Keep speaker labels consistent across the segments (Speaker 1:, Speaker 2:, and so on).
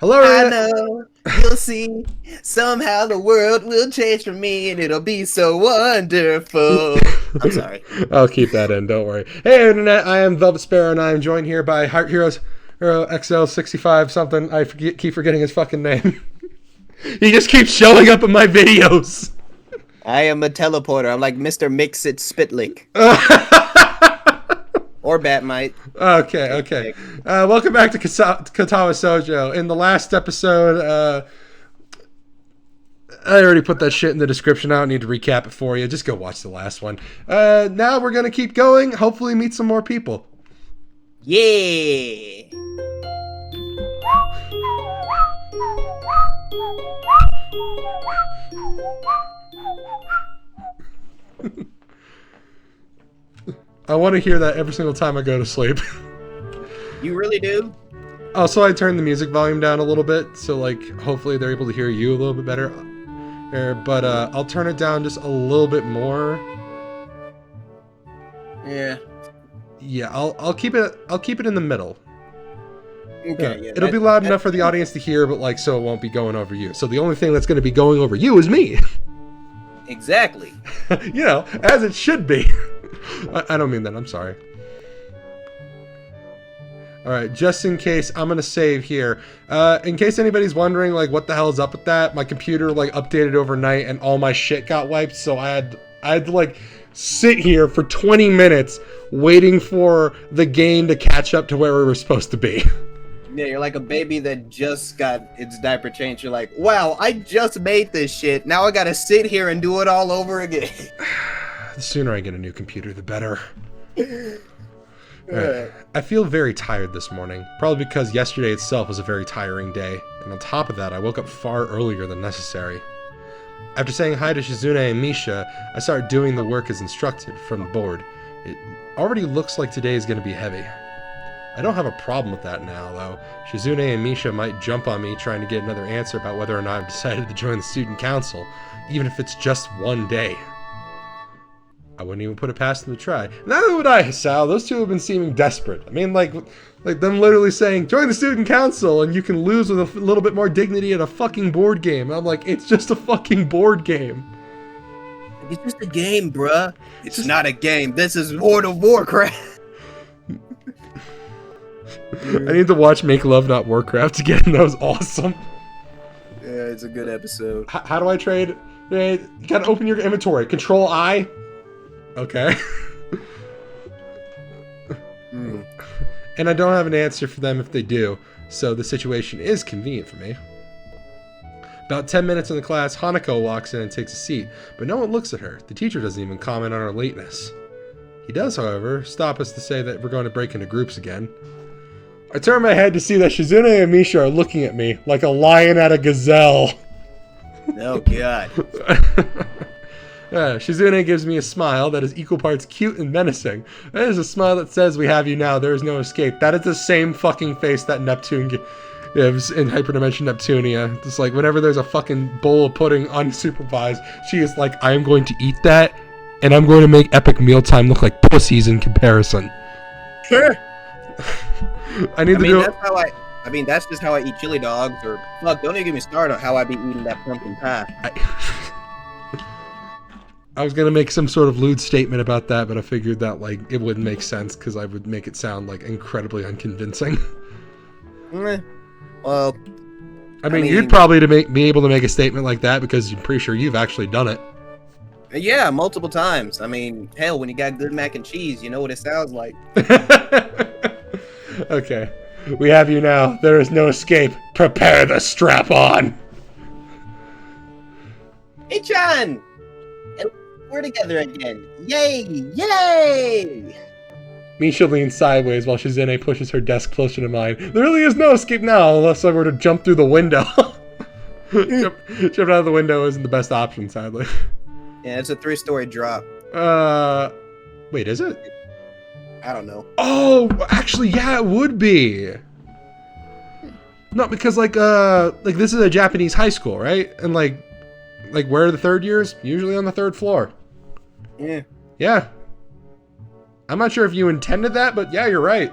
Speaker 1: Hello.
Speaker 2: I know you'll see. Somehow the world will change for me, and it'll be so wonderful. I'm sorry.
Speaker 1: I'll keep that in. Don't worry. Hey, internet. I am Velvet Sparrow, and I am joined here by Heart Heroes Hero XL65 something. Keep forgetting his fucking name. He just keeps showing up in my videos.
Speaker 2: I am a teleporter. I'm like Mr. Mix-It Spitlick. Or Batmite.
Speaker 1: Okay. Welcome back to Katawa Shoujo. In the last episode, I already put that shit in the description. I don't need to recap it for you. Just go watch the last one. Now we're going to keep going. Hopefully meet some more people.
Speaker 2: Yeah.
Speaker 1: I want to hear that every single time I go to sleep.
Speaker 2: You really do?
Speaker 1: Also, I turned the music volume down a little bit, so like hopefully they're able to hear you a little bit better. But I'll turn it down just a little bit more.
Speaker 2: Yeah.
Speaker 1: Yeah, I'll keep it in the middle.
Speaker 2: Okay.
Speaker 1: Yeah. It'll be loud enough for the audience to hear, but like so it won't be going over you. So the only thing that's going to be going over you is me.
Speaker 2: Exactly.
Speaker 1: You know, as it should be. I don't mean that. I'm sorry. All right, just in case, I'm gonna save here. In case anybody's wondering, like, what the hell is up with that? My computer like updated overnight, and all my shit got wiped. So I had to like sit here for 20 minutes waiting for the game to catch up to where we were supposed to be.
Speaker 2: Yeah, you're like a baby that just got its diaper changed. You're like, wow, I just made this shit. Now I gotta sit here and do it all over again.
Speaker 1: The sooner I get a new computer, the better.
Speaker 2: Right.
Speaker 1: I feel very tired this morning, probably because yesterday itself was a very tiring day, and on top of that, I woke up far earlier than necessary. After saying hi to Shizune and Misha, I started doing the work as instructed from the board. It already looks like today is going to be heavy. I don't have a problem with that now, though. Shizune and Misha might jump on me trying to get another answer about whether or not I've decided to join the student council, even if it's just one day. I wouldn't even put it past them to try. Neither would I, Hisao. Those two have been seeming desperate. I mean, like them literally saying, join the student council and you can lose with a little bit more dignity at a fucking board game. I'm like, it's just a fucking board game.
Speaker 2: It's just a game, bruh. It's not a game. This is World of Warcraft.
Speaker 1: I need to watch Make Love Not Warcraft again. That was awesome.
Speaker 2: Yeah, it's a good episode.
Speaker 1: How do I trade? You gotta open your inventory. Control I. Okay. And I don't have an answer for them if they do, so the situation is convenient for me. About 10 minutes in the class, Hanako walks in and takes a seat, but no one looks at her. The teacher doesn't even comment on her lateness. He does, however, stop us to say that we're going to break into groups again. I turn my head to see that Shizune and Misha are looking at me like a lion at a gazelle.
Speaker 2: Oh, God.
Speaker 1: Shizune gives me a smile that is equal parts cute and menacing. That is a smile that says, we have you now, there is no escape. That is the same fucking face that Neptune gives in Hyperdimension Neptunia. Just like, whenever there's a fucking bowl of pudding unsupervised, she is like, I am going to eat that, and I'm going to make Epic Mealtime look like pussies in comparison.
Speaker 2: Sure.
Speaker 1: That's
Speaker 2: just how I eat chili dogs, or, fuck, don't even get me started on how I be eating that pumpkin pie.
Speaker 1: I was gonna make some sort of lewd statement about that, but I figured that like it wouldn't make sense because I would make it sound like incredibly unconvincing.
Speaker 2: Well,
Speaker 1: I mean, you'd probably be able to make a statement like that because I'm pretty sure you've actually done it.
Speaker 2: Yeah, multiple times. I mean, hell, when you got good mac and cheese, you know what it sounds like.
Speaker 1: Okay, we have you now. There is no escape. Prepare the strap on.
Speaker 2: Hey, John. We're together again. Yay! Yay!
Speaker 1: Misha leans sideways while Shizune pushes her desk closer to mine. There really is no escape now unless I were to jump through the window. Jumping out of the window isn't the best option, sadly.
Speaker 2: Yeah, it's a 3-story drop.
Speaker 1: Wait, is it?
Speaker 2: I don't know.
Speaker 1: Oh, actually, yeah, it would be. No, because like this is a Japanese high school, right? And like where are the third years? Usually on the 3rd floor.
Speaker 2: Yeah.
Speaker 1: Yeah. I'm not sure if you intended that, but yeah, you're right.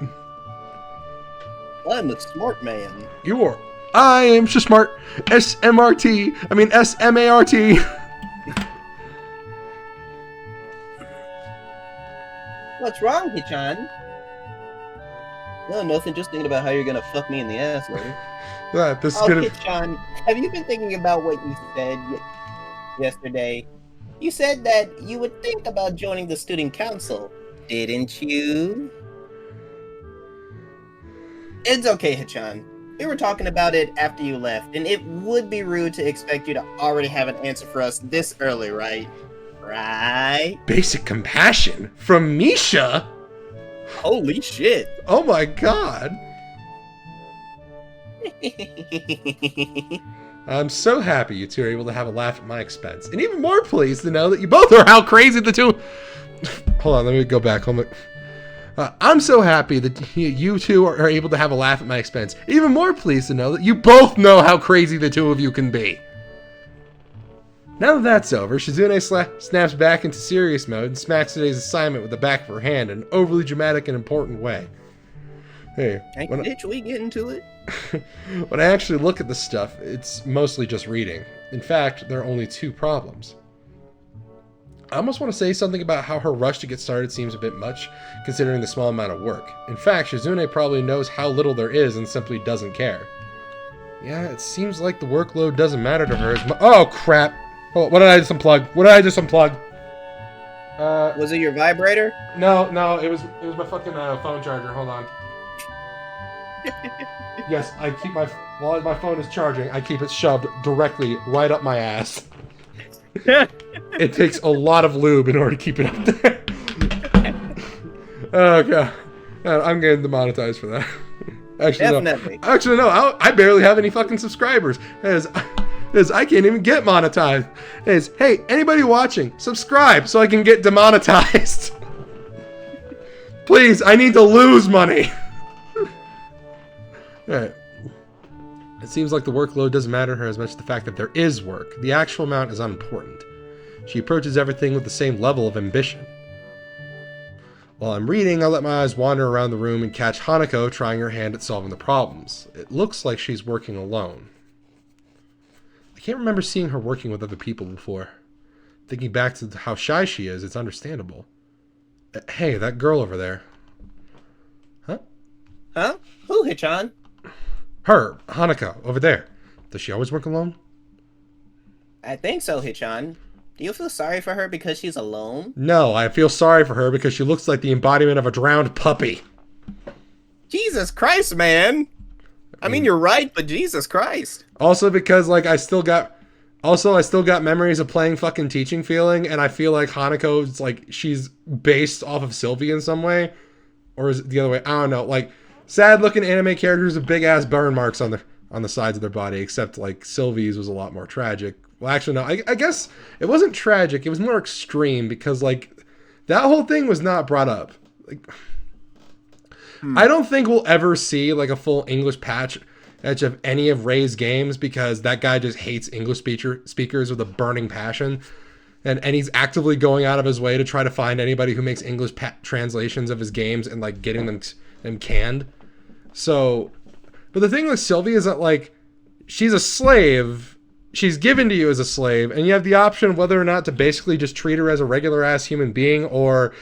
Speaker 2: I'm a smart man.
Speaker 1: You are. I am smart. SMRT. I mean SMART.
Speaker 2: What's wrong, Hichan? No, nothing. Just thinking about how you're gonna fuck me in the ass later.
Speaker 1: Yeah, this is
Speaker 2: Oh,
Speaker 1: gonna.
Speaker 2: Hichan, have you been thinking about what you said yesterday? You said that you would think about joining the student council, didn't you? It's okay, Hichan. We were talking about it after you left, and it would be rude to expect you to already have an answer for us this early, right? Right?
Speaker 1: Basic compassion from Misha?
Speaker 2: Holy shit.
Speaker 1: Oh my god. I'm so happy you two are able to have a laugh at my expense. And even more pleased to know that you both are how crazy the two... Hold on, let me go back. I'm so happy that you two are able to have a laugh at my expense. Even more pleased to know that you both know how crazy the two of you can be. Now that that's over, Shizune snaps back into serious mode and smacks today's assignment with the back of her hand in an overly dramatic and important way. Hey,
Speaker 2: Should we get into it?
Speaker 1: when I actually look at this stuff, it's mostly just reading. In fact, there are only two problems. I almost want to say something about how her rush to get started seems a bit much, considering the small amount of work. In fact, Shizune probably knows how little there is and simply doesn't care. Yeah, it seems like the workload doesn't matter to her as much. Oh, crap! Oh, what did I just unplug?
Speaker 2: Was it your vibrator?
Speaker 1: No, it was my fucking phone charger. Hold on. Yes, I keep while my phone is charging, I keep it shoved directly right up my ass. It takes a lot of lube in order to keep it up there. Oh god, I'm getting demonetized for that.
Speaker 2: Definitely.
Speaker 1: No, I barely have any fucking subscribers. As I can't even get monetized. Hey, anybody watching, subscribe so I can get demonetized. Please, I need to lose money. Alright. It seems like the workload doesn't matter to her as much as the fact that there is work. The actual amount is unimportant. She approaches everything with the same level of ambition. While I'm reading, I let my eyes wander around the room and catch Hanako trying her hand at solving the problems. It looks like she's working alone. I can't remember seeing her working with other people before. Thinking back to how shy she is, it's understandable. Hey, that girl over there. Huh?
Speaker 2: Huh? Who, Hichan?
Speaker 1: Her, Hanako, over there. Does she always work alone?
Speaker 2: I think so, Hichan. Do you feel sorry for her because she's alone?
Speaker 1: No, I feel sorry for her because she looks like the embodiment of a drowned puppy.
Speaker 2: Jesus Christ, man! I mean, you're right, but Jesus Christ.
Speaker 1: Also because, like, I still got memories of playing fucking Teaching Feeling, and I feel like Hanako's, like, she's based off of Sylvie in some way. Or is it the other way? I don't know. Like, sad-looking anime characters with big-ass burn marks on the sides of their body, except, like, Sylvie's was a lot more tragic. Well, actually, no. I guess it wasn't tragic. It was more extreme because, like, that whole thing was not brought up. Like, I don't think we'll ever see, like, a full English patch of any of Ray's games because that guy just hates English speakers with a burning passion. And he's actively going out of his way to try to find anybody who makes English translations of his games and, like, getting them canned. So, but the thing with Sylvie is that, like, she's a slave. She's given to you as a slave, and you have the option of whether or not to basically just treat her as a regular-ass human being or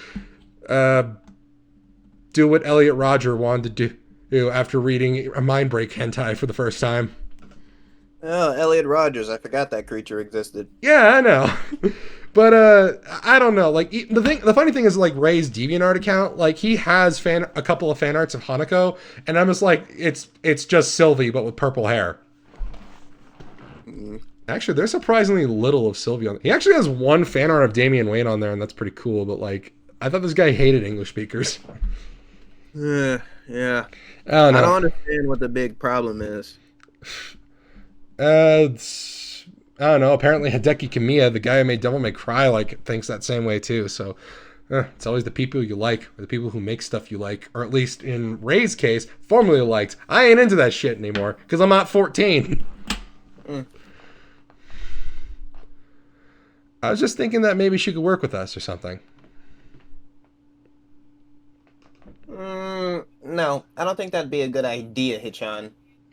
Speaker 1: do what Elliot Rodger wanted to do after reading a Mind Break hentai for the first time.
Speaker 2: Oh, Elliot Rodgers. I forgot that creature existed.
Speaker 1: Yeah, I know. But I don't know. Like, the funny thing is, like, Ray's DeviantArt account, like, he has a couple of fan arts of Hanako, and I'm just like, it's just Sylvie, but with purple hair. Actually, there's surprisingly little of Sylvie on. He actually has one fan art of Damian Wayne on there, and that's pretty cool. But, like, I thought this guy hated English speakers.
Speaker 2: Yeah.
Speaker 1: I don't
Speaker 2: understand what the big problem is.
Speaker 1: I don't know. Apparently, Hideaki Kamiya, the guy who made Devil May Cry, like, thinks that same way too. So, it's always the people you like, or the people who make stuff you like, or at least in Ray's case, formerly liked. I ain't into that shit anymore because I'm not 14. I was just thinking that maybe she could work with us or something.
Speaker 2: No, I don't think that'd be a good idea, Hichan.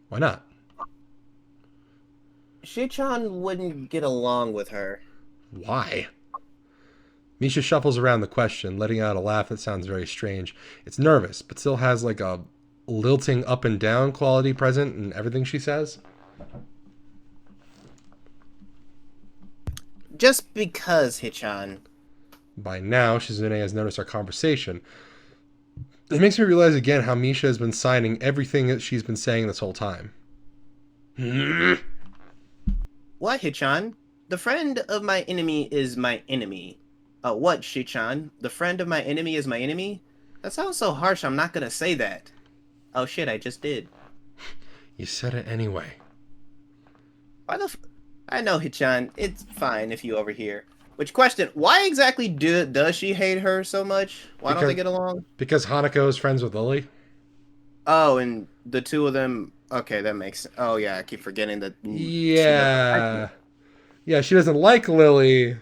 Speaker 1: Why not?
Speaker 2: Shichan wouldn't get along with her.
Speaker 1: Why? Misha shuffles around the question, letting out a laugh that sounds very strange. It's nervous, but still has like a lilting up and down quality present in everything she says.
Speaker 2: Just because, Hichan.
Speaker 1: By now, Shizune has noticed our conversation. It makes me realize again how Misha has been signing everything that she's been saying this whole time.
Speaker 2: What, Hichan? The friend of my enemy is my enemy. What, Shichan? The friend of my enemy is my enemy? That sounds so harsh, I'm not gonna say that. Oh shit, I just did.
Speaker 1: You said it anyway.
Speaker 2: I know, Hichan. It's fine if you overhear. Which question, why exactly does she hate her so much? Why don't they get along?
Speaker 1: Because Hanako is friends with Lilly.
Speaker 2: Oh, and the two of them... Okay, that makes... Oh, yeah, I keep forgetting that...
Speaker 1: Yeah. Yeah, she doesn't like Lilly.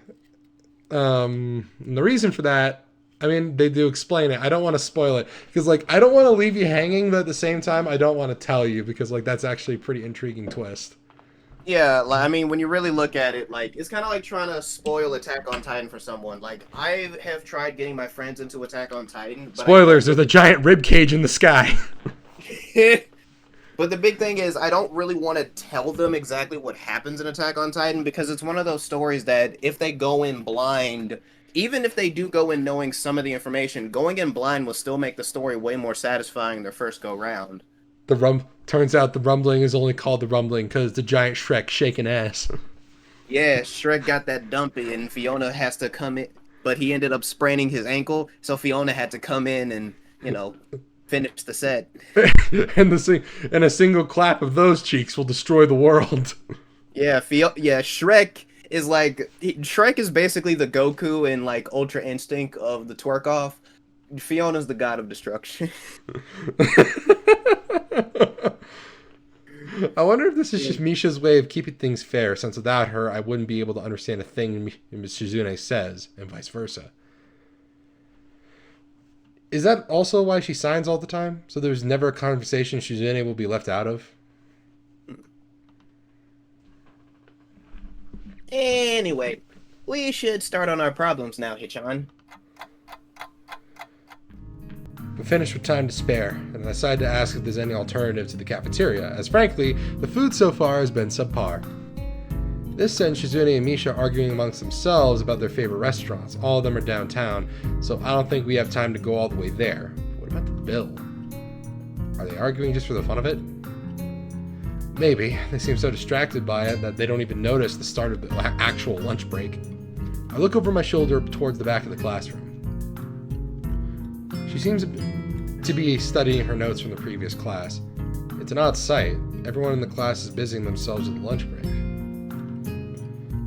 Speaker 1: And the reason for that, I mean, they do explain it. I don't want to spoil it. Because, like, I don't want to leave you hanging, but at the same time, I don't want to tell you. Because, like, that's actually a pretty intriguing twist.
Speaker 2: Yeah, I mean, when you really look at it, like, it's kind of like trying to spoil Attack on Titan for someone. Like, I have tried getting my friends into Attack on Titan. But
Speaker 1: Spoilers, there's a giant rib cage in the sky.
Speaker 2: But the big thing is, I don't really want to tell them exactly what happens in Attack on Titan, because it's one of those stories that if they go in blind, even if they do go in knowing some of the information, going in blind will still make the story way more satisfying their first go round.
Speaker 1: Turns out the rumbling is only called the rumbling because the giant Shrek shaking ass.
Speaker 2: Yeah, Shrek got that dumpy, and Fiona has to come in, but he ended up spraining his ankle, so Fiona had to come in and, finish the set.
Speaker 1: And a single clap of those cheeks will destroy the world.
Speaker 2: Yeah, Shrek is basically the Goku in like Ultra Instinct of the twerk off. Fiona's the god of destruction.
Speaker 1: I wonder if this is just Misha's way of keeping things fair, since without her, I wouldn't be able to understand a thing Shizune says, and vice versa. Is that also why she signs all the time? So there's never a conversation Shizune will be left out of?
Speaker 2: Anyway, we should start on our problems now, Hichan.
Speaker 1: We're finished with time to spare, and I decided to ask if there's any alternative to the cafeteria, as frankly, the food so far has been subpar. This sends Shizune and Misha arguing amongst themselves about their favorite restaurants. All of them are downtown, so I don't think we have time to go all the way there. What about the bill? Are they arguing just for the fun of it? Maybe. They seem so distracted by it that they don't even notice the start of the actual lunch break. I look over my shoulder towards the back of the classroom. She seems to be studying her notes from the previous class. It's an odd sight. Everyone in the class is busying themselves with the lunch break.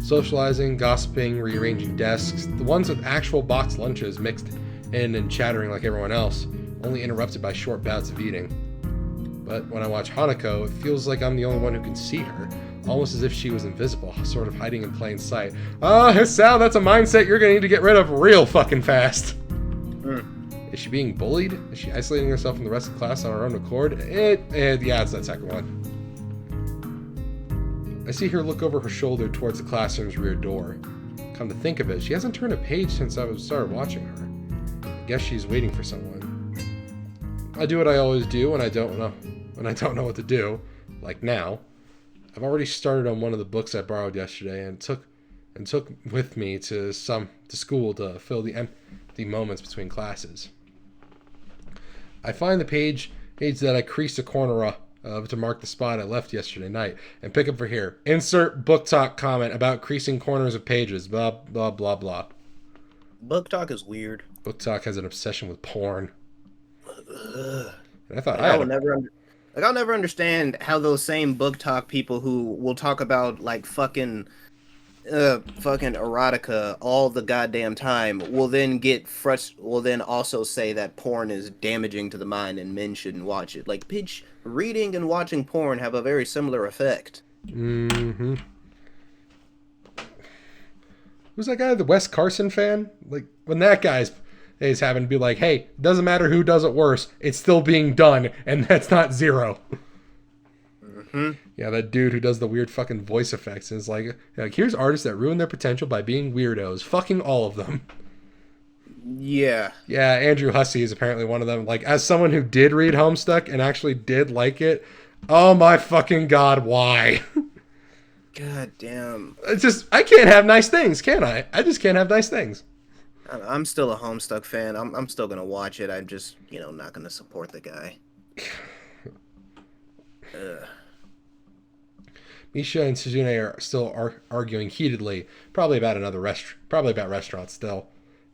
Speaker 1: Socializing, gossiping, rearranging desks, the ones with actual boxed lunches mixed in and chattering like everyone else, only interrupted by short bouts of eating. But when I watch Hanako, it feels like I'm the only one who can see her, almost as if she was invisible, sort of hiding in plain sight. Oh, Hisao, that's a mindset you're gonna need to get rid of real fucking fast. Is she being bullied? Is she isolating herself from the rest of the class on her own accord? Yeah, it's that second one. I see her look over her shoulder towards the classroom's rear door. Come to think of it, she hasn't turned a page since I started watching her. I guess she's waiting for someone. I do what I always do when I don't know what to do, like now. I've already started on one of the books I borrowed yesterday and took with me to school to fill the empty moments between classes. I find the page that I creased a corner of to mark the spot I left yesterday night and pick up for here. Insert book talk comment about creasing corners of pages. Blah blah blah blah.
Speaker 2: Book talk is weird.
Speaker 1: Book talk has an obsession with porn. And I thought
Speaker 2: I'll never understand how those same book talk people who will talk about like fucking erotica all the goddamn time will then also say that porn is damaging to the mind and men shouldn't watch it. Like, bitch, reading and watching porn have a very similar effect.
Speaker 1: Mm-hmm. Who's that guy, the Wes Carson fan? Like, when that guy's having to be like, hey, it doesn't matter who does it worse, it's still being done, and that's not zero. Yeah, that dude who does the weird fucking voice effects and is like, here's artists that ruin their potential by being weirdos. Fucking all of them.
Speaker 2: Yeah.
Speaker 1: Yeah, Andrew Hussey is apparently one of them. Like, as someone who did read Homestuck and actually did like it, oh my fucking god, why?
Speaker 2: God damn.
Speaker 1: It's just, I can't have nice things, can I? I just can't have nice things.
Speaker 2: I'm still a Homestuck fan. I'm still gonna watch it. I'm just, not gonna support the guy.
Speaker 1: Misha and Shizune are still arguing heatedly, probably about restaurants still.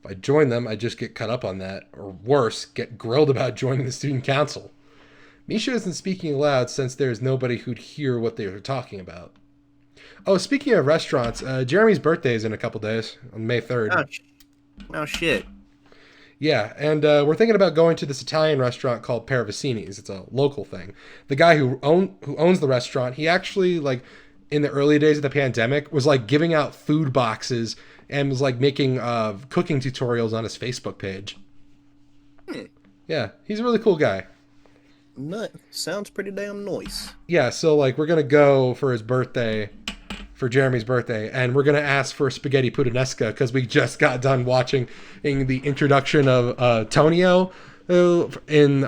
Speaker 1: If I join them, I just get cut up on that, or worse, get grilled about joining the student council. Misha isn't speaking aloud since there's nobody who'd hear what they were talking about. Oh, speaking of restaurants, Jeremy's birthday is in a couple days, on May 3rd.
Speaker 2: Oh shit.
Speaker 1: Yeah, and we're thinking about going to this Italian restaurant called Paravicini's. It's a local thing. The guy who owns the restaurant, he actually, like, in the early days of the pandemic, was, like, giving out food boxes and was, like, making cooking tutorials on his Facebook page. Yeah, he's a really cool guy.
Speaker 2: Sounds pretty damn nice.
Speaker 1: Yeah, so, like, we're going to go for his birthday, for Jeremy's birthday, and we're going to ask for spaghetti puttanesca because we just got done watching the introduction of Tonio in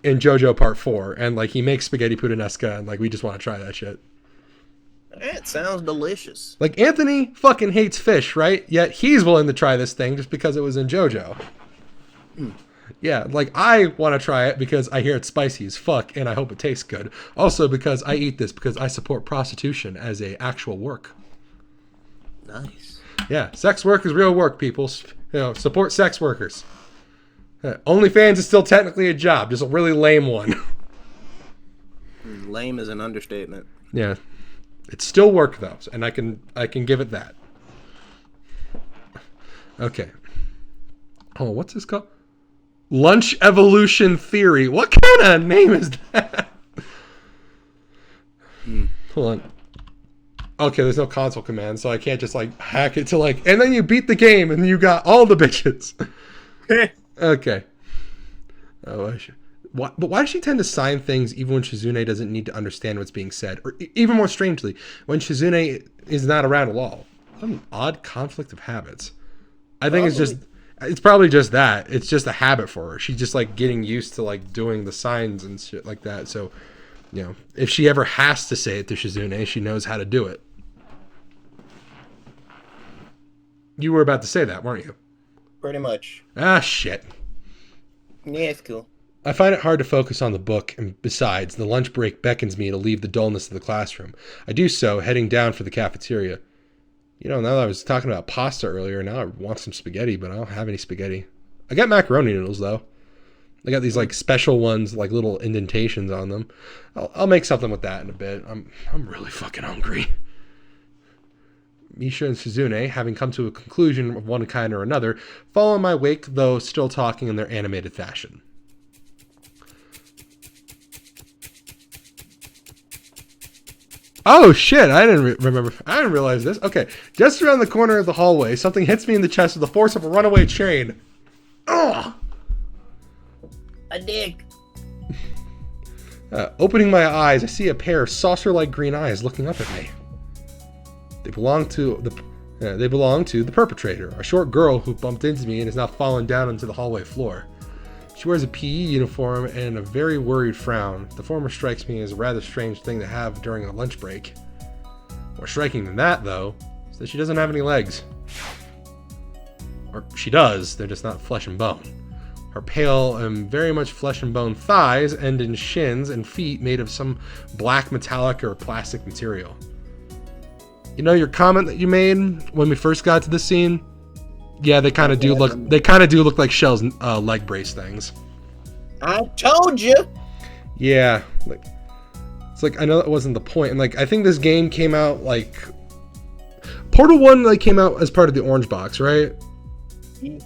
Speaker 1: JoJo Part 4, and, like, he makes spaghetti puttanesca, and, like, we just want to try that shit.
Speaker 2: It sounds delicious.
Speaker 1: Like, Anthony fucking hates fish, right? Yet he's willing to try this thing just because it was in JoJo. Yeah, like, I want to try it because I hear it's spicy as fuck and I hope it tastes good. Also because I eat this because I support prostitution as a actual work.
Speaker 2: Nice.
Speaker 1: Yeah, sex work is real work, people. Support sex workers. OnlyFans is still technically a job, just a really lame one.
Speaker 2: Lame is an understatement.
Speaker 1: Yeah. It's still work though, and I can give it that. Okay. Oh, what's this called? Lunch Evolution Theory. What kind of name is that? Hold on. Okay, there's no console command, so I can't just, like, hack it to, like, and then you beat the game and you got all the bitches. Okay. Oh, but why does she tend to sign things even when Shizune doesn't need to understand what's being said? Or even more strangely, when Shizune is not around at all. What an odd conflict of habits. I think it's probably just that. It's just a habit for her. She's just, like, getting used to, like, doing the signs and shit like that. So, if she ever has to say it to Shizune, she knows how to do it. You were about to say that, weren't you?
Speaker 2: Pretty much.
Speaker 1: Ah, shit.
Speaker 2: Yeah, it's cool.
Speaker 1: I find it hard to focus on the book, and besides, the lunch break beckons me to leave the dullness of the classroom. I do so, heading down for the cafeteria. Now that I was talking about pasta earlier, now I want some spaghetti, but I don't have any spaghetti. I got macaroni noodles, though. I got these, like, special ones, like, little indentations on them. I'll make something with that in a bit. I'm really fucking hungry. Misha and Shizune, having come to a conclusion of one kind or another, follow in my wake, though still talking in their animated fashion. Oh shit, I didn't remember. I didn't realize this. Okay, just around the corner of the hallway, something hits me in the chest with the force of a runaway train. Ugh!
Speaker 2: A dick.
Speaker 1: Opening my eyes, I see a pair of saucer-like green eyes looking up at me. They belong to the perpetrator, a short girl who bumped into me and is now fallen down into the hallway floor. She wears a PE uniform and a very worried frown. The former strikes me as a rather strange thing to have during a lunch break. More striking than that, though, is that she doesn't have any legs. Or she does, they're just not flesh and bone. Her pale and very much flesh and bone thighs end in shins and feet made of some black metallic or plastic material. Your comment that you made when we first got to this scene? Yeah, they kind of do look like Shell's leg brace things.
Speaker 2: I told you.
Speaker 1: Yeah, it's like I know that wasn't the point, and like I think this game came out like Portal 1 like came out as part of the Orange Box, right?
Speaker 2: Yeah.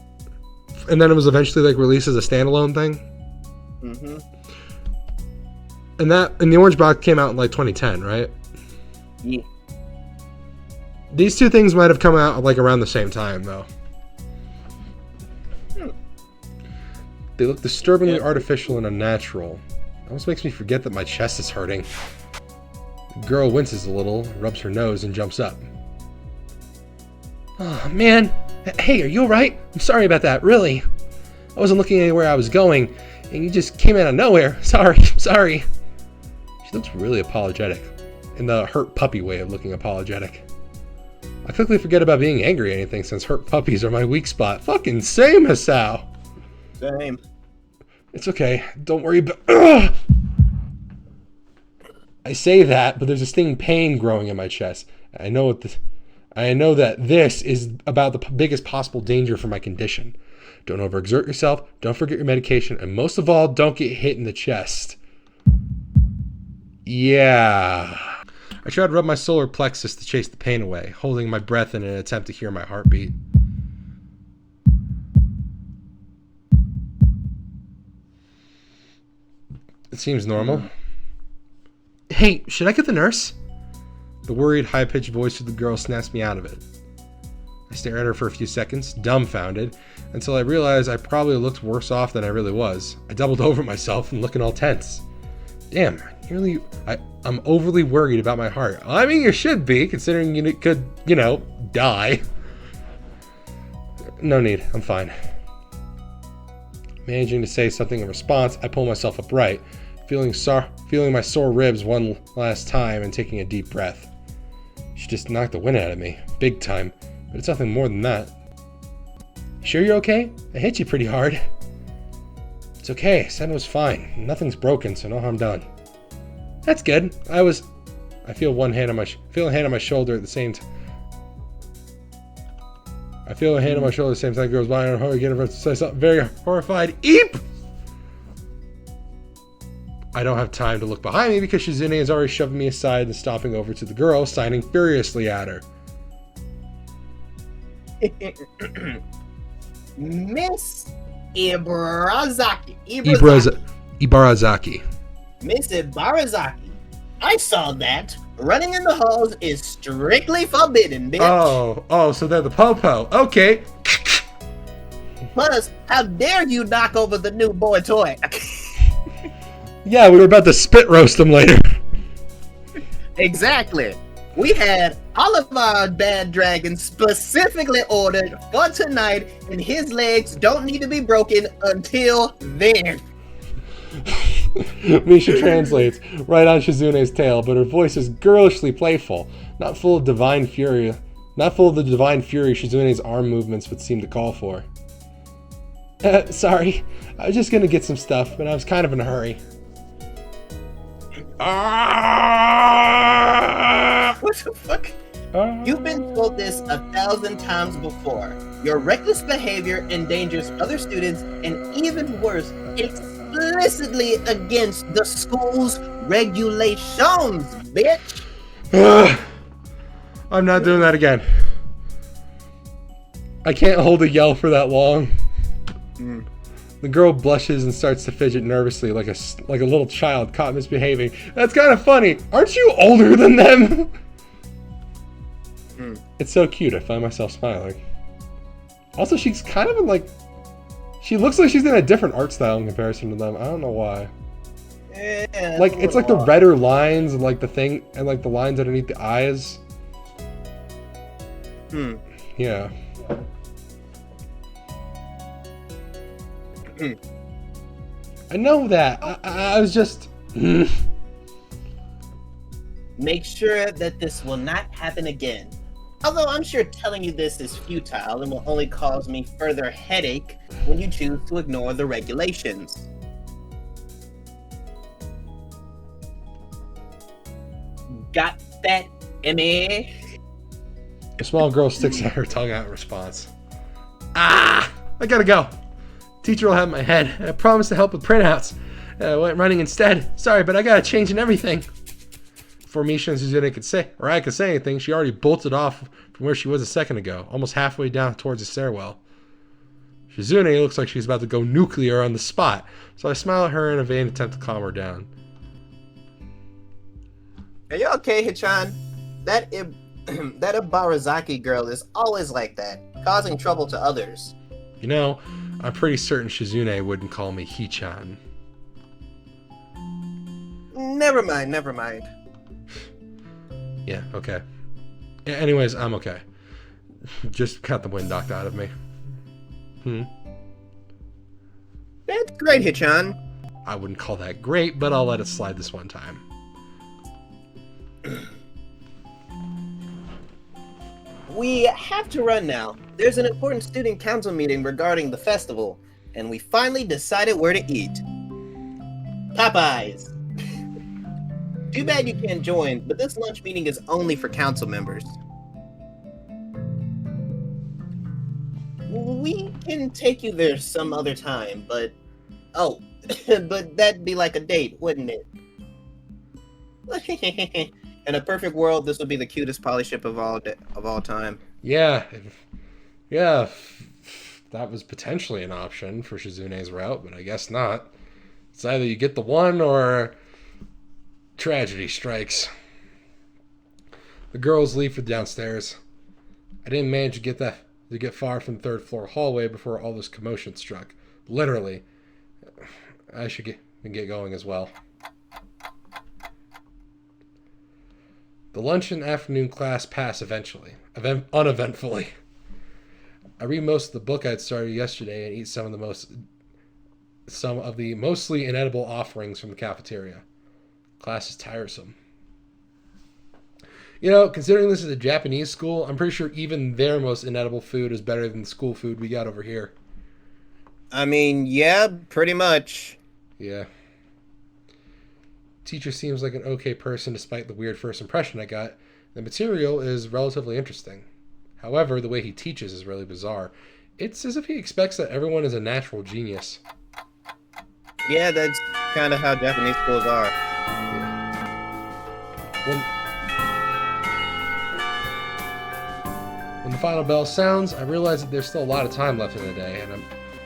Speaker 1: And then it was eventually like released as a standalone thing.
Speaker 2: Mm-hmm.
Speaker 1: And the Orange Box came out in like 2010, right?
Speaker 2: Yeah.
Speaker 1: These two things might have come out like around the same time, though. They look disturbingly artificial and unnatural. It almost makes me forget that my chest is hurting. The girl winces a little, rubs her nose, and jumps up. Oh, man. Hey, are you alright? I'm sorry about that, really. I wasn't looking anywhere I was going, and you just came out of nowhere. Sorry. She looks really apologetic, in the hurt puppy way of looking apologetic. I quickly forget about being angry at anything since hurt puppies are my weak spot. Fucking same, Hisao.
Speaker 2: Same.
Speaker 1: It's okay. Don't worry about... Ugh! I say that, but there's a stinging pain growing in my chest. I know that this is about the biggest possible danger for my condition. Don't overexert yourself, don't forget your medication, and most of all, don't get hit in the chest. Yeah. I tried to rub my solar plexus to chase the pain away, holding my breath in an attempt to hear my heartbeat. It seems normal. Hey, should I get the nurse? The worried, high-pitched voice of the girl snaps me out of it. I stare at her for a few seconds, dumbfounded, until I realize I probably looked worse off than I really was. I doubled over myself and looking all tense. Damn, I'm overly worried about my heart. I mean, you should be, considering you could, die. No need, I'm fine. Managing to say something in response, I pull myself upright, feeling my sore ribs one last time and taking a deep breath. She just knocked the wind out of me, big time, but it's nothing more than that. Sure you're okay? I hit you pretty hard. It's okay, I said it was fine. Nothing's broken, so no harm done. That's good. I feel one hand on my shoulder at the same time. I feel a hand on my shoulder at the same time goes by and I get to say something very horrified. Eep! I don't have time to look behind me because Shizune has already shoved me aside and stomping over to the girl, signing furiously at her.
Speaker 2: Miss Ibarazaki.
Speaker 1: Ibarazaki.
Speaker 2: Miss Ibarazaki. I saw that. Running in the halls is strictly forbidden, bitch.
Speaker 1: Oh, so they're the po-po. Okay.
Speaker 2: Plus, how dare you knock over the new boy toy?
Speaker 1: Yeah, we were about to spit roast him later.
Speaker 2: Exactly. We had all of our bad dragons specifically ordered for tonight, and his legs don't need to be broken until then.
Speaker 1: Misha translates right on Shizune's tail, but her voice is girlishly playful, not full of the divine fury Shizune's arm movements would seem to call for. Sorry, I was just gonna get some stuff, but I was kind of in a hurry.
Speaker 2: What the fuck? You've been told this 1,000 times before. Your reckless behavior endangers other students and, even worse, explicitly against the school's regulations, bitch.
Speaker 1: I'm not doing that again. I can't hold a yell for that long. The girl blushes and starts to fidget nervously like a little child caught misbehaving. That's kind of funny. Aren't you older than them? It's so cute. I find myself smiling. Also, she's kind of she looks like she's in a different art style in comparison to them. I don't know why.
Speaker 2: Yeah,
Speaker 1: it's like the redder lines and the thing and the lines underneath the eyes. Yeah. I know that. I was just...
Speaker 2: Make sure that this will not happen again. Although I'm sure telling you this is futile and will only cause me further headache when you choose to ignore the regulations. Got that, Emmy?
Speaker 1: The small girl sticks out her tongue out in response. I gotta go. Teacher will have my head. I promised to help with printouts. I went running instead. Sorry, but I gotta change and everything. Before Misha and Shizune I could say anything, she already bolted off from where she was a second ago, almost halfway down towards the stairwell. Shizune looks like she's about to go nuclear on the spot, so I smile at her in a vain attempt to calm her down.
Speaker 2: Are you okay, Hichan? That Ibarazaki girl is always like that, causing trouble to others.
Speaker 1: You know, I'm pretty certain Shizune wouldn't call me Hichan.
Speaker 2: Never mind.
Speaker 1: Yeah, okay. Anyways, I'm okay. Just got the wind knocked out of me.
Speaker 2: That's great, Hichan.
Speaker 1: I wouldn't call that great, but I'll let it slide this one time.
Speaker 2: We have to run now. There's an important student council meeting regarding the festival, and we finally decided where to eat. Popeyes. Too bad you can't join, but this lunch meeting is only for council members. We can take you there some other time, but... Oh, but that'd be like a date, wouldn't it? In a perfect world, this would be the cutest polyship of all time.
Speaker 1: Yeah. Yeah. That was potentially an option for Shizune's route, but I guess not. It's either you get the one or tragedy strikes. The girls leave for downstairs. I didn't manage to get far from the third floor hallway before all this commotion struck. Literally. I should get going as well. The lunch and afternoon class pass uneventfully. I read most of the book I'd started yesterday and eat some of the mostly inedible offerings from the cafeteria. Class is tiresome. You know, considering this is a Japanese school, I'm pretty sure even their most inedible food is better than the school food we got over here.
Speaker 2: I mean, yeah, pretty much.
Speaker 1: Yeah. Teacher seems like an okay person despite the weird first impression I got. The material is relatively interesting. However, the way he teaches is really bizarre. It's as if he expects that everyone is a natural genius.
Speaker 2: Yeah, that's kind of how Japanese schools are.
Speaker 1: When the final bell sounds, I realize that there's still a lot of time left in the day, and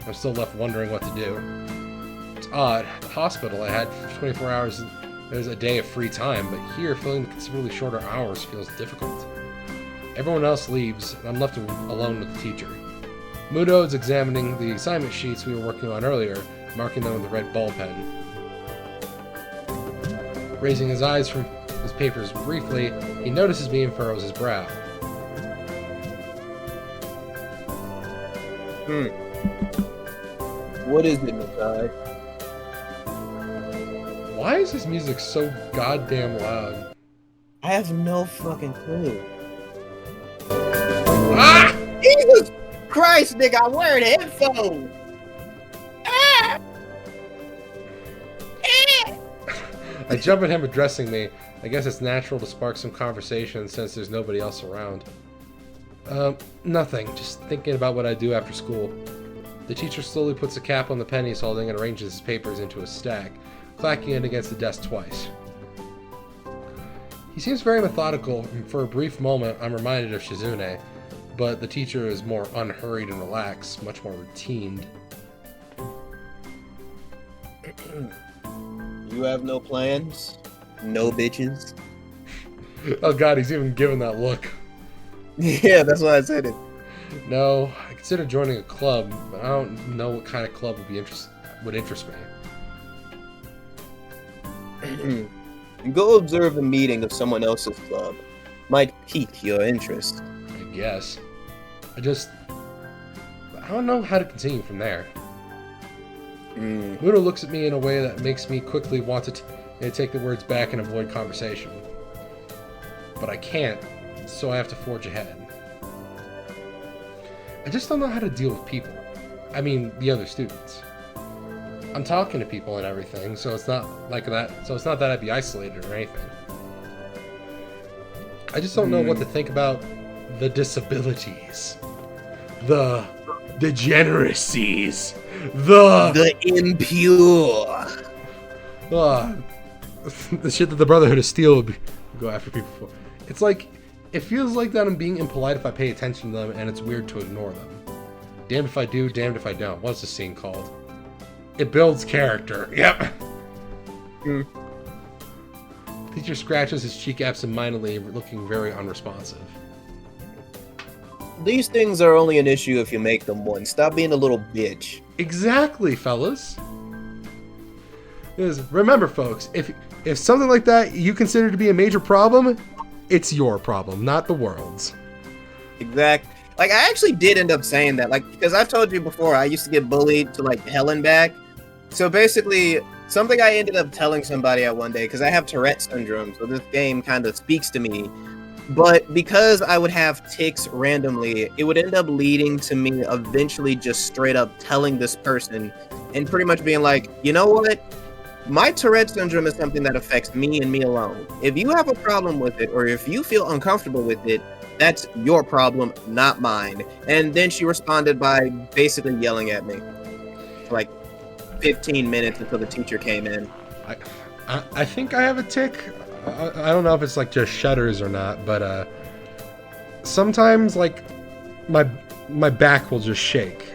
Speaker 1: I'm still left wondering what to do. It's odd. At the hospital, I had 24 hours... There's a day of free time, but here, filling the considerably shorter hours feels difficult. Everyone else leaves, and I'm left alone with the teacher. Mutou is examining the assignment sheets we were working on earlier, marking them with a red ball pen. Raising his eyes from his papers briefly, he notices me and furrows his brow.
Speaker 2: What is it, Misha?
Speaker 1: Why is this music so goddamn loud?
Speaker 2: I have no fucking clue.
Speaker 1: Ah!
Speaker 2: Jesus Christ, nigga, I'm wearing headphones! Ah! Ah!
Speaker 1: I jump at him addressing me. I guess it's natural to spark some conversation since there's nobody else around. Nothing. Just thinking about what I do after school. The teacher slowly puts a cap on the pen he's holding and arranges his papers into a stack, clacking it against the desk twice. He seems very methodical, and for a brief moment I'm reminded of Shizune, but the teacher is more unhurried and relaxed, much more routined.
Speaker 2: You have no plans? No bitches?
Speaker 1: Oh god, he's even given that look.
Speaker 2: Yeah, that's why I said it.
Speaker 1: No, I consider joining a club, but I don't know what kind of club would interest me.
Speaker 2: Go observe a meeting of someone else's club. Might pique your interest.
Speaker 1: I guess. I don't know how to continue from there. Mutou looks at me in a way that makes me quickly want to take the words back and avoid conversation. But I can't, so I have to forge ahead. I just don't know how to deal with people. I mean, the other students. I'm talking to people and everything, so it's not like that. So it's not that I'd be isolated or anything. I just don't know what to think about the disabilities, the degeneracies, the
Speaker 2: impure.
Speaker 1: The shit that the Brotherhood of Steel would go after people for. It's like, it feels like that I'm being impolite if I pay attention to them, and it's weird to ignore them. Damned if I do, damned if I don't. What's the scene called? It builds character. Yep. Teacher scratches his cheek absentmindedly, looking very unresponsive.
Speaker 2: These things are only an issue if you make them one. Stop being a little bitch.
Speaker 1: Exactly, fellas. Remember, folks, if something like that you consider to be a major problem, it's your problem, not the world's.
Speaker 2: Exact. Like, I actually did end up saying that, like, because I told you before, I used to get bullied to, like, hell and back. So basically, something I ended up telling somebody at one day, because I have Tourette syndrome, so this game kind of speaks to me. But because I would have tics randomly, it would end up leading to me eventually just straight up telling this person and pretty much being like, you know what? My Tourette syndrome is something that affects me and me alone. If you have a problem with it, or if you feel uncomfortable with it, that's your problem, not mine. And then she responded by basically yelling at me for like 15 minutes until the teacher came in.
Speaker 1: I think I have a tic. I don't know if it's like just shudders or not, but sometimes like my back will just shake.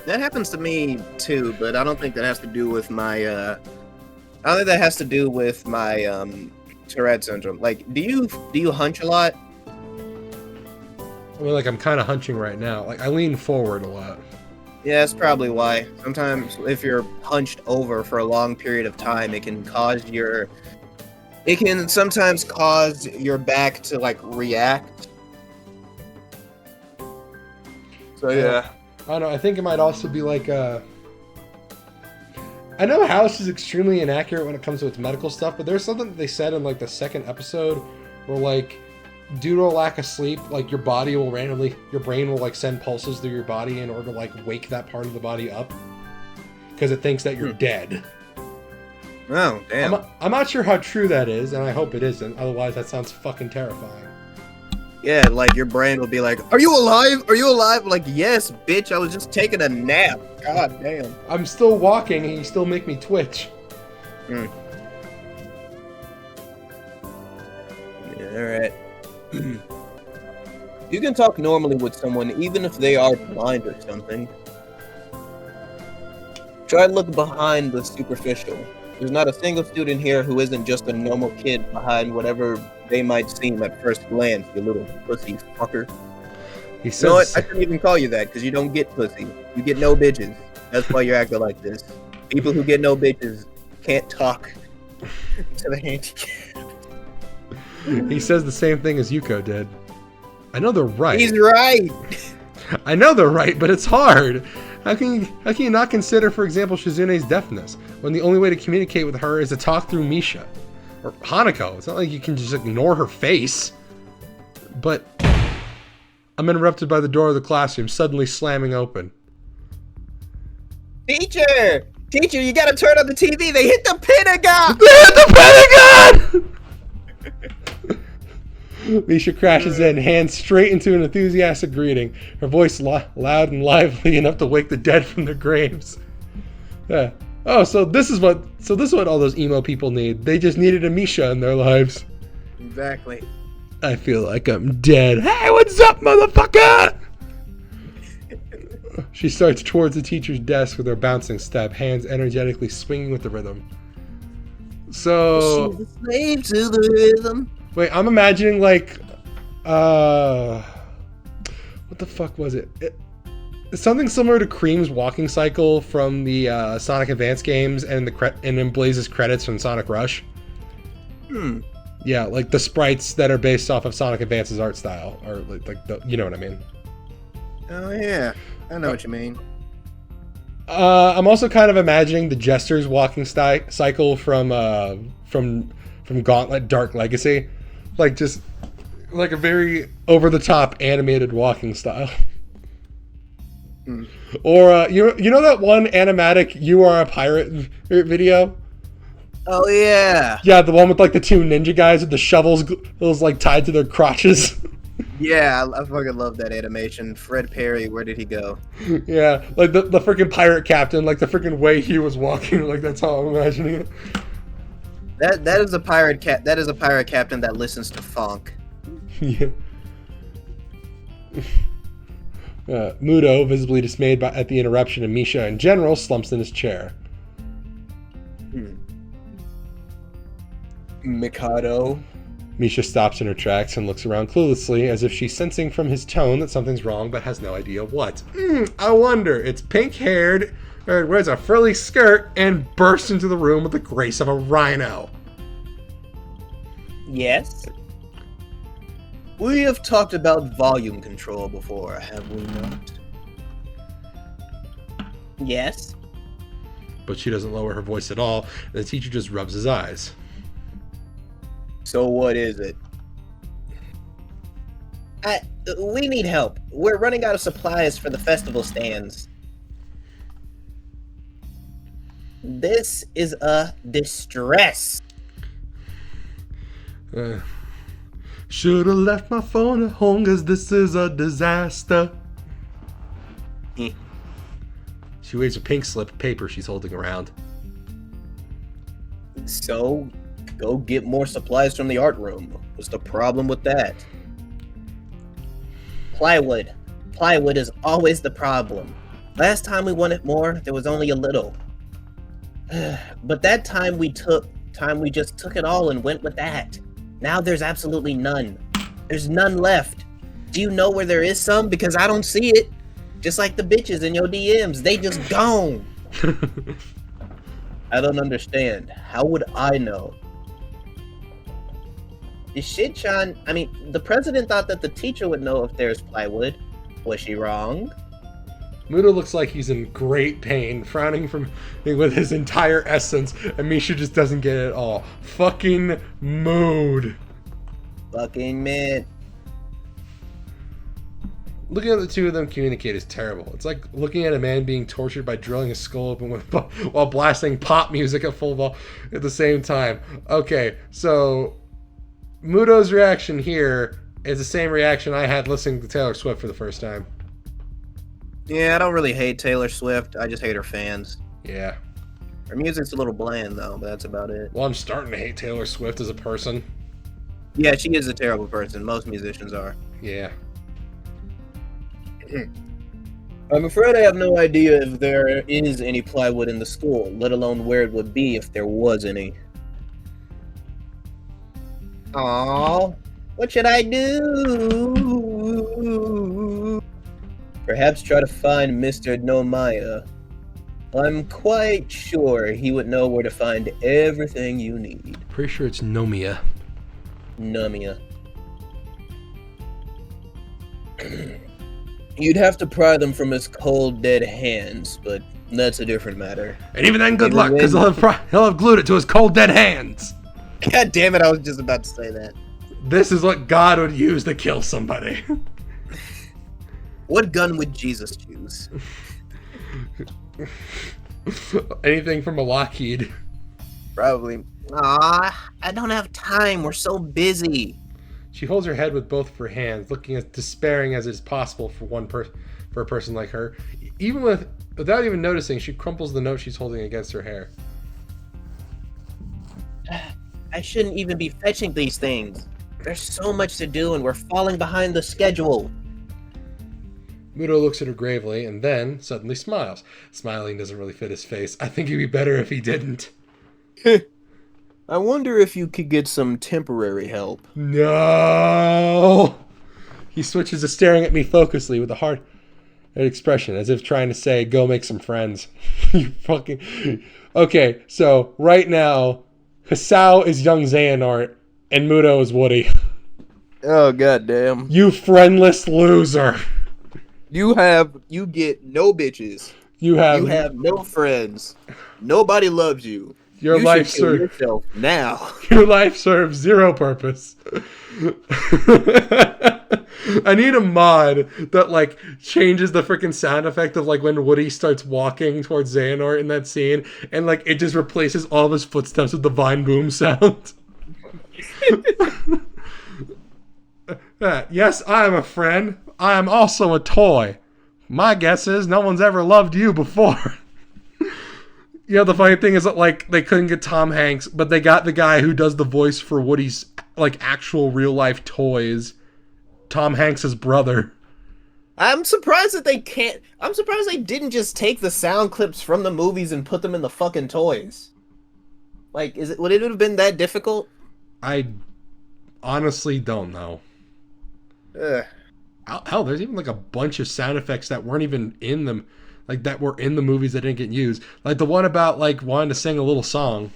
Speaker 2: That happens to me too, but I don't think that has to do with my I don't think that has to do with my Tourette syndrome. Like, do you hunch a lot?
Speaker 1: I mean, like, I'm kind of hunching right now. Like, I lean forward a lot.
Speaker 2: Yeah, that's probably why. Sometimes if you're hunched over for a long period of time, it can sometimes cause your back to, like, react. So, yeah.
Speaker 1: I don't know. I think it might also be, like, I know House is extremely inaccurate when it comes to its medical stuff, but there's something that they said in, like, the second episode where, like, due to a lack of sleep, like, your brain will, like, send pulses through your body in order to, like, wake that part of the body up. Because it thinks that you're dead.
Speaker 2: Oh, damn.
Speaker 1: I'm not sure how true that is, and I hope it isn't. Otherwise, that sounds fucking terrifying.
Speaker 2: Yeah, like, your brain will be like, are you alive? Are you alive? Like, yes, bitch, I was just taking a nap. God damn.
Speaker 1: I'm still walking, and you still make me twitch.
Speaker 2: Yeah, alright. You can talk normally with someone even if they are blind or something. Try to look behind the superficial. There's not a single student here who isn't just a normal kid behind whatever they might seem at first glance, you little pussy fucker.
Speaker 1: He says,
Speaker 2: you know what? I shouldn't even call you that because you don't get pussy. You get no bitches. That's why you're acting like this. People who get no bitches can't talk to the handicapped.
Speaker 1: He says the same thing as Yuuko did. I know they're right.
Speaker 2: He's right.
Speaker 1: I know they're right, but it's hard. How can you not consider, for example, Shizune's deafness, when the only way to communicate with her is to talk through Misha? Or Hanako. It's not like you can just ignore her face. But I'm interrupted by the door of the classroom suddenly slamming open.
Speaker 2: Teacher, you gotta turn on the TV. They hit the Pentagon!
Speaker 1: They hit the Pentagon! Misha crashes in, hands straight into an enthusiastic greeting, her voice loud and lively enough to wake the dead from their graves. Yeah. Oh, so this is what all those emo people need. They just needed a Misha in their lives.
Speaker 2: Exactly.
Speaker 1: I feel like I'm dead. Hey, what's up, motherfucker? She starts towards the teacher's desk with her bouncing step, hands energetically swinging with the rhythm. So
Speaker 2: she's a slave to the rhythm.
Speaker 1: Wait, I'm imagining like, what the fuck was it? It's something similar to Cream's walking cycle from the Sonic Advance games and in Blaze's credits from Sonic Rush. Yeah, like the sprites that are based off of Sonic Advance's art style, or like the, you know what I mean?
Speaker 2: Oh yeah, I know what you mean.
Speaker 1: I'm also kind of imagining the Jester's walking cycle from Gauntlet Dark Legacy. Like just like a very over-the-top animated walking style. Or you know that one animatic "You Are a Pirate" video?
Speaker 2: Oh yeah.
Speaker 1: Yeah, the one with like the two ninja guys with the shovels those like tied to their crotches.
Speaker 2: Yeah, I fucking love that animation. Fred Perry, where did he go?
Speaker 1: Yeah, like the freaking pirate captain, like the freaking way he was walking, like that's how I'm imagining it.
Speaker 2: That is a pirate captain that listens to funk.
Speaker 1: Yeah. Mutou, visibly dismayed at the interruption, and Misha in general, slumps in his chair.
Speaker 2: Mikado.
Speaker 1: Misha stops in her tracks and looks around cluelessly, as if she's sensing from his tone that something's wrong, but has no idea what. I wonder. It's pink-haired, wears a frilly skirt, and bursts into the room with the grace of a rhino.
Speaker 2: Yes. We have talked about volume control before, have we not? Yes.
Speaker 1: But she doesn't lower her voice at all, and the teacher just rubs his eyes.
Speaker 2: So what is it? We need help. We're running out of supplies for the festival stands. This is a distress.
Speaker 1: Should've left my phone at home, cause this is a disaster. She waves a pink slip of paper she's holding around.
Speaker 2: So, go get more supplies from the art room. What's the problem with that? Plywood. Plywood is always the problem. Last time we wanted more, there was only a little. But that time we just took it all and went with that. Now there's absolutely none. There's none left. Do you know where there is some? Because I don't see it. Just like the bitches in your DMs, they just gone. I don't understand. How would I know? Is Shid-chan, the president thought that the teacher would know if there's plywood. Was she wrong?
Speaker 1: Mutou looks like he's in great pain, frowning with his entire essence, and Misha just doesn't get it at all. Fucking mood.
Speaker 2: Fucking man.
Speaker 1: Looking at the two of them communicate is terrible. It's like looking at a man being tortured by drilling his skull open while blasting pop music at full volume at the same time. Okay, so Mutou's reaction here is the same reaction I had listening to Taylor Swift for the first time.
Speaker 2: Yeah, I don't really hate Taylor Swift. I just hate her fans.
Speaker 1: Yeah.
Speaker 2: Her music's a little bland, though, but that's about it.
Speaker 1: Well, I'm starting to hate Taylor Swift as a person.
Speaker 2: Yeah, she is a terrible person. Most musicians are.
Speaker 1: Yeah.
Speaker 2: I'm afraid I have no idea if there is any plywood in the school, let alone where it would be if there was any. Aww, what should I do? Perhaps try to find Mr. Nomiya. I'm quite sure he would know where to find everything you need.
Speaker 1: Pretty sure it's Nomiya.
Speaker 2: Nomiya. You'd have to pry them from his cold, dead hands, but that's a different matter.
Speaker 1: And even then, good luck, because he'll have glued it to his cold, dead hands.
Speaker 2: God damn it, I was just about to say that.
Speaker 1: This is what God would use to kill somebody.
Speaker 2: What gun would Jesus choose?
Speaker 1: Anything from a Lockheed.
Speaker 2: Probably. Ah, I don't have time. We're so busy.
Speaker 1: She holds her head with both of her hands, looking as despairing as it is possible for a person like her. Even without even noticing, she crumples the note she's holding against her hair.
Speaker 2: I shouldn't even be fetching these things. There's so much to do and we're falling behind the schedule.
Speaker 1: Mutou looks at her gravely and then suddenly smiles. Smiling doesn't really fit his face. I think it'd be better if he didn't.
Speaker 2: I wonder if you could get some temporary help.
Speaker 1: No! He switches to staring at me focusedly with a hard expression, as if trying to say, go make some friends. You fucking... Okay, so right now, Hisao is young Xehanort, and Mutou is Woody.
Speaker 2: Oh, goddamn.
Speaker 1: You friendless loser.
Speaker 2: You get no bitches. You have no friends. Nobody loves you.
Speaker 1: Your life serves
Speaker 2: yourself now.
Speaker 1: Your life serves zero purpose. I need a mod that changes the freaking sound effect of when Woody starts walking towards Xehanort in that scene, and it just replaces all of his footsteps with the Vine Boom sound. Yes, I am a friend. I am also a toy. My guess is no one's ever loved you before. You know, the funny thing is that, they couldn't get Tom Hanks, but they got the guy who does the voice for Woody's, actual real-life toys. Tom Hanks' brother.
Speaker 2: I'm surprised that they can't... I'm surprised they didn't just take the sound clips from the movies and put them in the fucking toys. Would it have been that difficult?
Speaker 1: I honestly don't know.
Speaker 2: Ugh.
Speaker 1: Hell, there's even, a bunch of sound effects that weren't even in them. That were in the movies that didn't get used. The one about, wanting to sing a little song.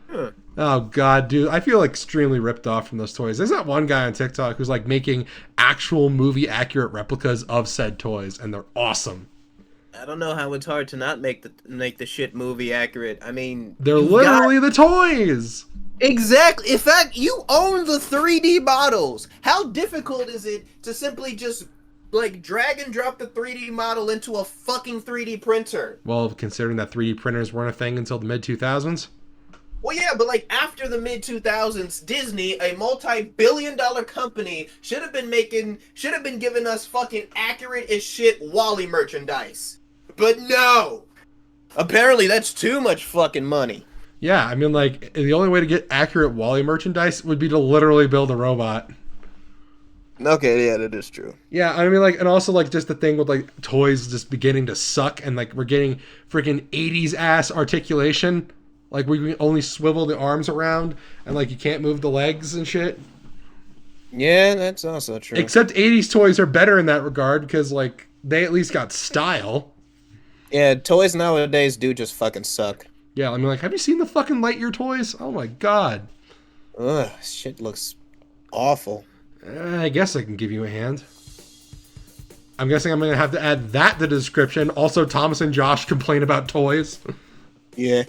Speaker 2: Huh.
Speaker 1: Oh god, dude, I feel extremely ripped off from those toys. There's that one guy on TikTok who's like making actual movie accurate replicas of said toys, and they're awesome.
Speaker 2: I don't know how it's hard to not make the shit movie accurate. I mean,
Speaker 1: They're literally the toys.
Speaker 2: Exactly. In fact, you own the 3D models. How difficult is it to simply just like drag and drop the 3D model into a fucking 3D printer?
Speaker 1: Well, considering that 3D printers weren't a thing until the mid 2000s.
Speaker 2: Well, yeah, but like after the mid 2000s, Disney, a multi-billion-dollar company, should have been giving us fucking accurate as shit Wally merchandise. But no. Apparently, that's too much fucking money.
Speaker 1: Yeah, I mean, like, the only way to get accurate Wally merchandise would be to literally build a robot.
Speaker 2: Okay, yeah, that is true.
Speaker 1: Yeah, I mean, like, and also, like, just the thing with, like, toys just beginning to suck, and, like, we're getting freaking 80s ass articulation. Like, we can only swivel the arms around, and, like, you can't move the legs and shit.
Speaker 2: Yeah, that's also true.
Speaker 1: Except 80s toys are better in that regard, because, like, they at least got style.
Speaker 2: Yeah, toys nowadays do just fucking suck.
Speaker 1: Yeah, I mean, like, have you seen the fucking Lightyear toys? Oh my god.
Speaker 2: Ugh, shit looks awful.
Speaker 1: I guess I can give you a hand. I'm guessing I'm going to have to add that to the description. Also, Thomas and Josh complain about toys.
Speaker 2: Yeah.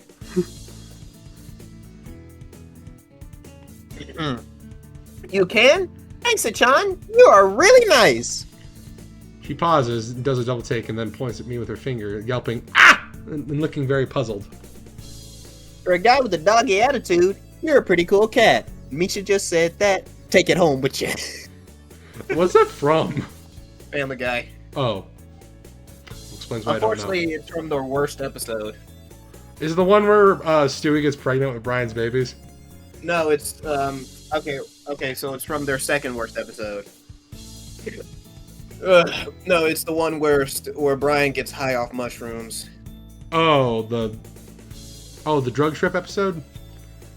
Speaker 2: You can? Thanks, Achan. You are really nice.
Speaker 1: She pauses and does a double take and then points at me with her finger, yelping, "Ah!" and looking very puzzled.
Speaker 2: For a guy with a doggy attitude, you're a pretty cool cat. Misha just said that. Take it home with you.
Speaker 1: What's that from?
Speaker 2: Family Guy.
Speaker 1: Oh. Explains why I don't know.
Speaker 2: Unfortunately, it's from their worst episode.
Speaker 1: Is it the one where Stewie gets pregnant with Brian's babies?
Speaker 2: No, it's, okay, so it's from their second worst episode. No, it's the one where Brian gets high off mushrooms.
Speaker 1: Oh, the drug trip episode?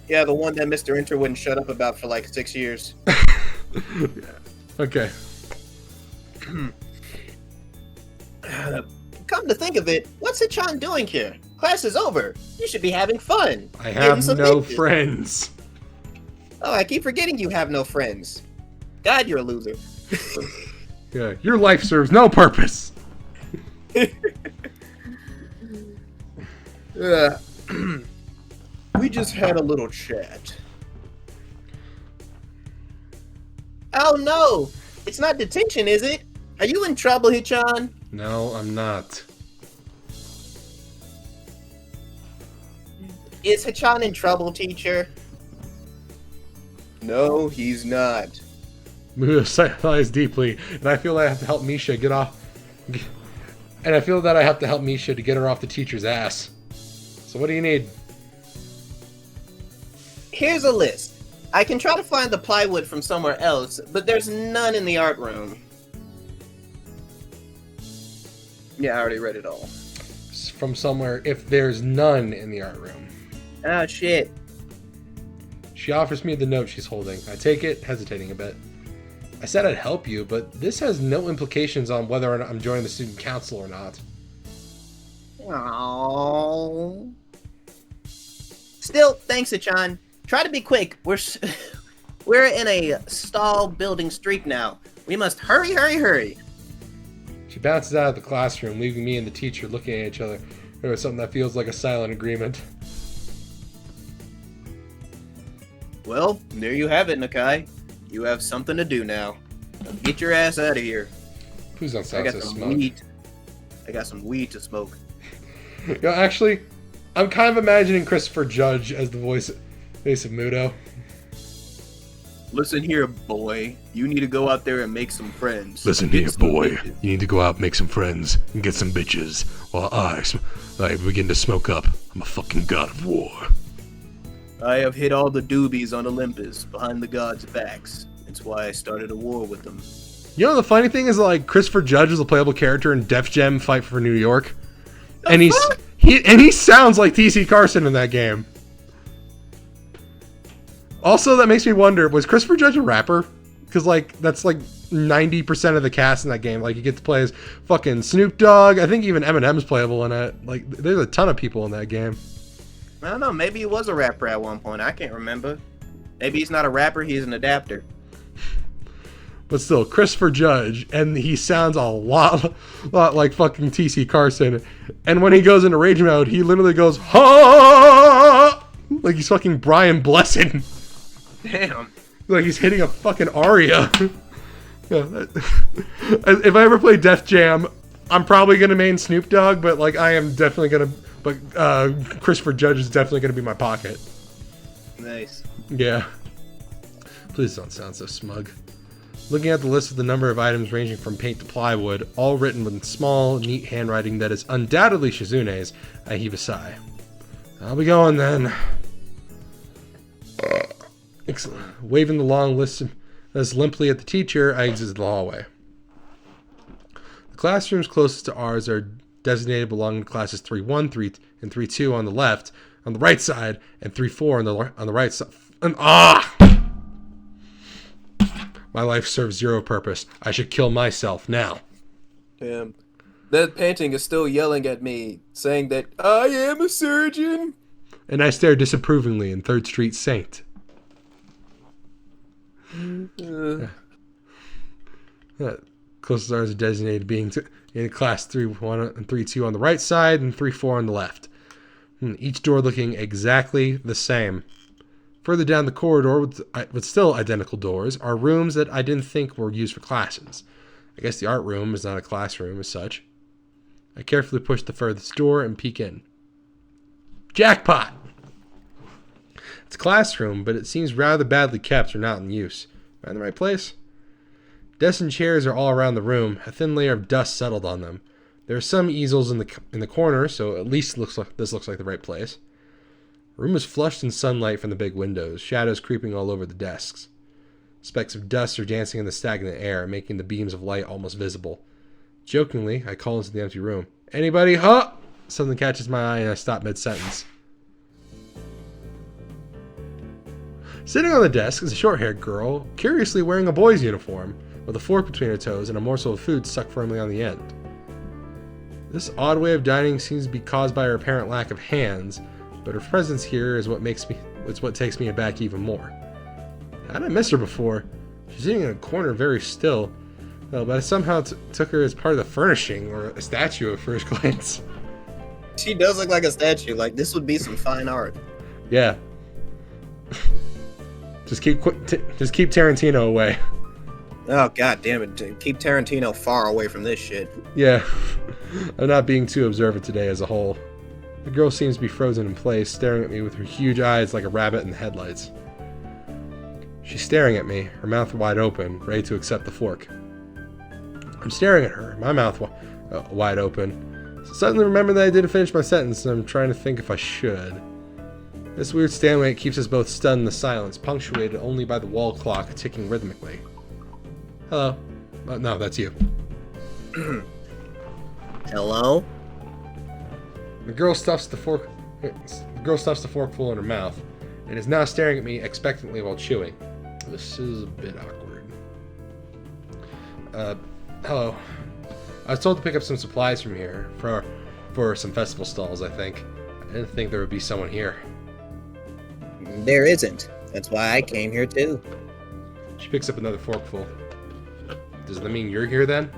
Speaker 2: Yeah, the one that Mr. Inter wouldn't shut up about for like 6 years.
Speaker 1: Yeah. Okay.
Speaker 2: Come to think of it, what's Achan doing here? Class is over. You should be having fun.
Speaker 1: I have no friends.
Speaker 2: Oh, I keep forgetting you have no friends. God, you're a loser.
Speaker 1: Yeah, your life serves no purpose.
Speaker 2: We just had a little chat. Oh no! It's not detention, is it? Are you in trouble, Hichan?
Speaker 1: No, I'm not.
Speaker 2: Is Hichan in trouble, teacher? No, he's not.
Speaker 1: Mutou sighs deeply, and I feel that I have to help Misha get off. And I feel that I have to help Misha to get her off the teacher's ass. So what do you need?
Speaker 2: Here's a list. I can try to find the plywood from somewhere else, but there's none in the art room. Yeah, I already read it all.
Speaker 1: From somewhere, if there's none in the art room.
Speaker 2: Oh, shit.
Speaker 1: She offers me the note she's holding. I take it, hesitating a bit. I said I'd help you, but this has no implications on whether or not I'm joining the student council or not.
Speaker 2: Aww. Still, thanks, Achan. Try to be quick. We're in a stall building streak now. We must hurry, hurry, hurry.
Speaker 1: She bounces out of the classroom, leaving me and the teacher looking at each other. There was something that feels like a silent agreement.
Speaker 2: Well, there you have it, Nakai. You have something to do now. Now get your ass out of here.
Speaker 1: Who's on
Speaker 2: I
Speaker 1: sound
Speaker 2: got
Speaker 1: to
Speaker 2: some
Speaker 1: smoke?
Speaker 2: weed. I got some weed to smoke.
Speaker 1: You know, actually, I'm kind of imagining Christopher Judge as the voice of Mutou.
Speaker 2: Listen here, boy. You need to go out there and make some friends.
Speaker 3: Listen
Speaker 2: Get
Speaker 3: here,
Speaker 2: some
Speaker 3: boy.
Speaker 2: bitches.
Speaker 3: You need to go out, make some friends, and get some bitches. While I begin to smoke up. I'm a fucking god of war.
Speaker 2: I have hit all the doobies on Olympus behind the gods' backs. That's why I started a war with them.
Speaker 1: You know, the funny thing is, like, Christopher Judge is a playable character in Def Jam Fight for New York. And he sounds like T.C. Carson in that game. Also, that makes me wonder, was Christopher Judge a rapper? Because, like, that's, like, 90% of the cast in that game. Like, you get to play as fucking Snoop Dogg. I think even Eminem's playable in it. Like, there's a ton of people in that game.
Speaker 2: I don't know. Maybe he was a rapper at one point. I can't remember. Maybe he's not a rapper. He's an adapter.
Speaker 1: But still, Christopher Judge, and he sounds a lot like fucking T.C. Carson. And when he goes into rage mode, he literally goes, ha! Like he's fucking Brian Blessed.
Speaker 2: Damn.
Speaker 1: Like he's hitting a fucking aria. If I ever play Def Jam, I'm probably gonna main Snoop Dogg, but like I am definitely gonna. But Christopher Judge is definitely gonna be my pocket.
Speaker 2: Nice.
Speaker 1: Yeah. Please don't sound so smug. Looking at the list of the number of items ranging from paint to plywood, all written with small, neat handwriting that is undoubtedly Shizune's, I heave a sigh. I'll be going then. Excellent. Waving the long list as limply at the teacher, I exit the hallway. The classrooms closest to ours are designated belonging to classes 3-1, 3, and 3-2 on the left, on the right side, and 3-4 on the right side. And my life serves zero purpose. I should kill myself now.
Speaker 4: Damn. That painting is still yelling at me, saying that I am a surgeon.
Speaker 1: And I stare disapprovingly in 3rd Street Saint. Closest ours are designated being in class 3-1 and 3-2 on the right side and 3-4 on the left. Each door looking exactly the same. Further down the corridor, with still identical doors, are rooms that I didn't think were used for classes. I guess the art room is not a classroom as such. I carefully push the furthest door and peek in. Jackpot! It's a classroom, but it seems rather badly kept or not in use. Am I in the right place? Desks and chairs are all around the room. A thin layer of dust settled on them. There are some easels in the corner, so at least this looks like the right place. The room is flushed in sunlight from the big windows, shadows creeping all over the desks. Specks of dust are dancing in the stagnant air, making the beams of light almost visible. Jokingly, I call into the empty room. Anybody? Huh? Something catches my eye and I stop mid-sentence. Sitting on the desk is a short-haired girl, curiously wearing a boy's uniform, with a fork between her toes and a morsel of food stuck firmly on the end. This odd way of dining seems to be caused by her apparent lack of hands, but her presence here is what takes me aback even more. How did I miss her before? She's sitting in a corner very still, but I somehow took her as part of the furnishing, or a statue at first glance.
Speaker 2: She does look like a statue. Like, this would be some fine art.
Speaker 1: Yeah. Just keep Tarantino away.
Speaker 2: Oh, god damn it. Keep Tarantino far away from this shit.
Speaker 1: Yeah. I'm not being too observant today as a whole. The girl seems to be frozen in place, staring at me with her huge eyes like a rabbit in the headlights. She's staring at me, her mouth wide open, ready to accept the fork. I'm staring at her, my mouth wide open. Suddenly remember that I didn't finish my sentence, and I'm trying to think if I should. This weird stalemate keeps us both stunned in the silence, punctuated only by the wall clock ticking rhythmically. Hello. No, that's you.
Speaker 2: Hello?
Speaker 1: The girl stuffs the forkful in her mouth, and is now staring at me expectantly while chewing. This is a bit awkward. Hello. I was told to pick up some supplies from here for some festival stalls, I think. I didn't think there would be someone here.
Speaker 2: There isn't. That's why I came here too.
Speaker 1: She picks up another forkful. Does that mean you're here then?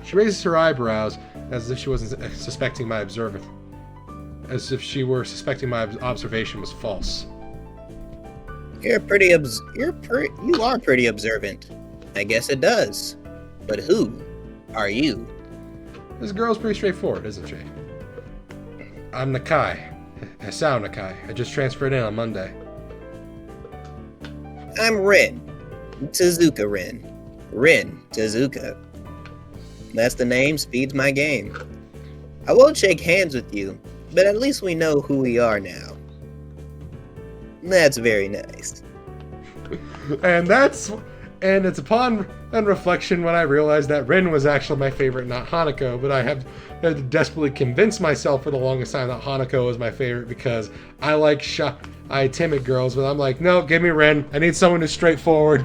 Speaker 1: She raises her eyebrows as if she wasn't suspecting my observance. As if she were suspecting my observation was false.
Speaker 2: You are pretty observant. I guess it does. But who are you?
Speaker 1: This girl's pretty straightforward, isn't she? I'm Nakai. Hisao Nakai. I just transferred in on Monday.
Speaker 2: I'm Rin. Tezuka Rin. Rin Tezuka. That's the name, speed's my game. I won't shake hands with you, but at least we know who we are now. That's very nice.
Speaker 1: And it's upon reflection when I realized that Rin was actually my favorite, not Hanako, but I had to desperately convince myself for the longest time that Hanako was my favorite because I like timid girls, but I'm like, no, give me Rin. I need someone who's straightforward.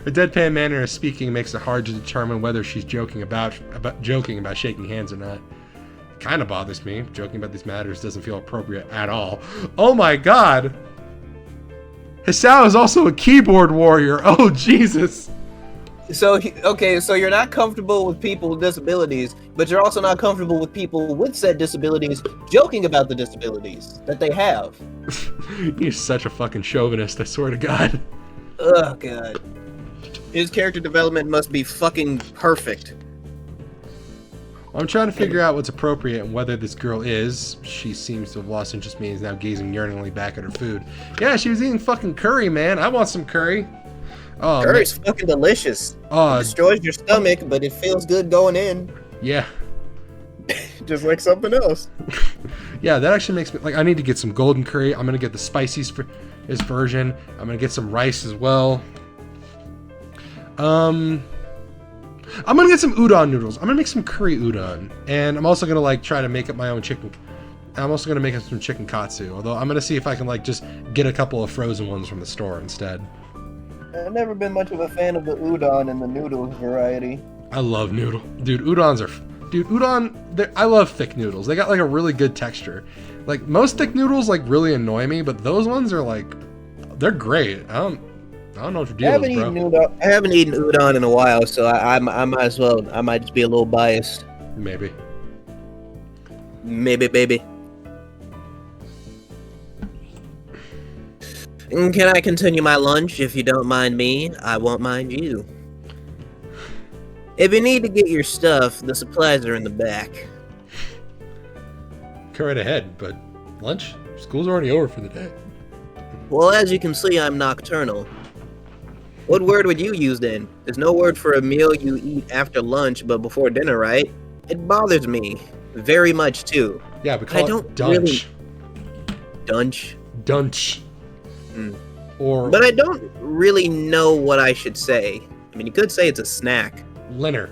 Speaker 1: Her deadpan manner of speaking makes it hard to determine whether she's joking about shaking hands or not. It kind of bothers me. Joking about these matters doesn't feel appropriate at all. Oh my god! Hisao is also a keyboard warrior. Oh Jesus!
Speaker 4: So you're not comfortable with people with disabilities, but you're also not comfortable with people with said disabilities joking about the disabilities that they have.
Speaker 1: He's such a fucking chauvinist, I swear to God.
Speaker 4: Oh god. His character development must be fucking perfect.
Speaker 1: I'm trying to figure out what's appropriate and whether this girl is. She seems to have lost interest in me and is now gazing yearningly back at her food. Yeah, she was eating fucking curry, man. I want some curry. Oh,
Speaker 4: Curry's fucking delicious. It destroys your stomach, but it feels good going in.
Speaker 1: Yeah.
Speaker 4: Just like something else.
Speaker 1: Yeah, that actually makes me like I need to get some golden curry. I'm gonna get the spiciest for his version. I'm gonna get some rice as well. I'm gonna get some udon noodles. I'm gonna make some curry udon, and I'm also gonna like try to make up my own chicken. I'm also gonna make up some chicken katsu. Although I'm gonna see if I can like just get a couple of frozen ones from the store instead.
Speaker 4: I've never been much of a fan of the udon and the noodles variety.
Speaker 1: I love noodle, dude. Udon. I love thick noodles. They got like a really good texture. Like most thick noodles, like really annoy me, but those ones are like, they're great. I don't know what your deal is, bro.
Speaker 4: I haven't eaten udon in a while, so I might as well. I might just be a little biased.
Speaker 1: Maybe,
Speaker 4: baby. Can I continue my lunch? If you don't mind me, I won't mind you. If you need to get your stuff, the supplies are in the back.
Speaker 1: Go right ahead, but lunch? School's already over for the day.
Speaker 4: Well, as you can see, I'm nocturnal. What word would you use then? There's no word for a meal you eat after lunch but before dinner, right? It bothers me. Very much, too.
Speaker 1: Yeah, we call it dunch.
Speaker 4: Dunch?
Speaker 1: Dunch.
Speaker 4: But I don't really know what I should say. I mean, you could say it's a snack.
Speaker 1: Linner.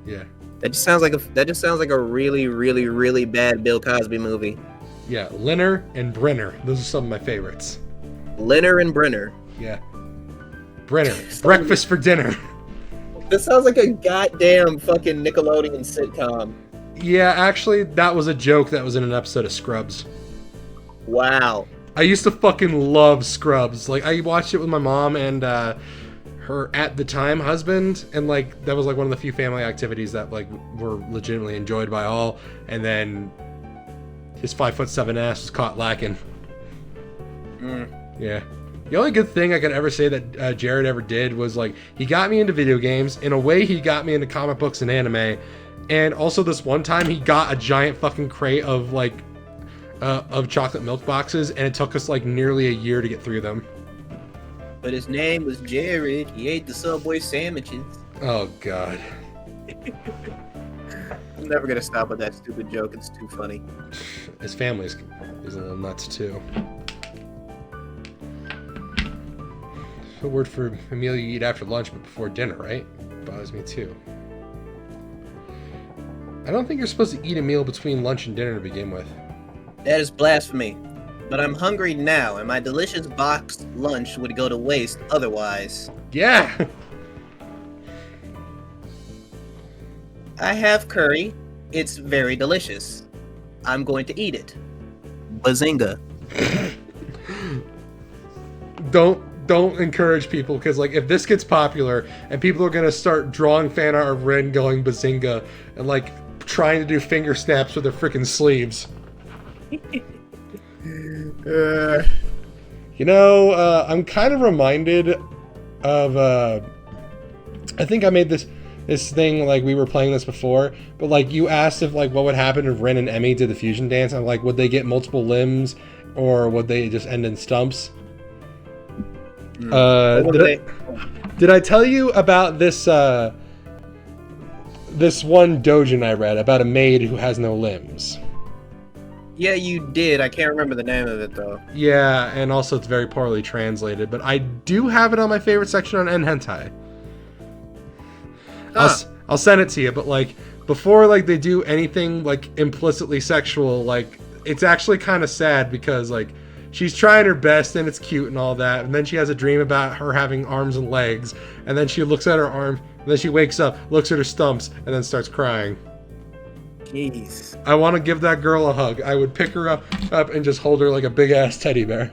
Speaker 1: Yeah.
Speaker 4: That just sounds like a really, really, really bad Bill Cosby movie.
Speaker 1: Yeah, Linner and Brenner. Those are some of my favorites.
Speaker 4: Linner and Brenner.
Speaker 1: Yeah. Brenner. Breakfast for dinner.
Speaker 4: This sounds like a goddamn fucking Nickelodeon sitcom.
Speaker 1: Yeah, actually, that was a joke that was in an episode of Scrubs.
Speaker 4: Wow.
Speaker 1: I used to fucking love Scrubs. Like, I watched it with my mom and her at the time husband, and like that was like one of the few family activities that like were legitimately enjoyed by all. And then his 5'7" ass was caught lacking. Yeah. The only good thing I could ever say that Jared ever did was like he got me into video games. In a way, he got me into comic books and anime. And also this one time he got a giant fucking crate of like of chocolate milk boxes, and it took us like nearly a year to get through them.
Speaker 4: But his name was Jared. He ate the Subway sandwiches.
Speaker 1: Oh god.
Speaker 4: I'm never gonna stop with that stupid joke. It's too funny.
Speaker 1: His family is a little nuts too. A word for a meal you eat after lunch but before dinner, right? Bothers me too. I don't think you're supposed to eat a meal between lunch and dinner to begin with.
Speaker 4: That is blasphemy. But I'm hungry now, and my delicious boxed lunch would go to waste otherwise.
Speaker 1: Yeah!
Speaker 4: I have curry. It's very delicious. I'm going to eat it. Bazinga.
Speaker 1: Don't encourage people, because like if this gets popular and people are gonna start drawing fan art of Ren going bazinga and like trying to do finger snaps with their freaking sleeves. You know, I'm kind of reminded of I think I made this thing, like we were playing this before, but like you asked if like what would happen if Ren and Emmy did the fusion dance. I'm like, would they get multiple limbs or would they just end in stumps? Did I tell you about this this one doujin I read about a maid who has no limbs?
Speaker 4: Yeah, you did. I can't remember the name of it though.
Speaker 1: Yeah, and also it's very poorly translated, but I do have it on my favorite section on N-Hentai. I'll send it to you, but like before like they do anything like implicitly sexual, like it's actually kind of sad because like she's trying her best and it's cute and all that, and then she has a dream about her having arms and legs, and then she looks at her arm, and then she wakes up, looks at her stumps, and then starts crying.
Speaker 4: Jeez.
Speaker 1: I want to give that girl a hug. I would pick her up and just hold her like a big ass teddy bear.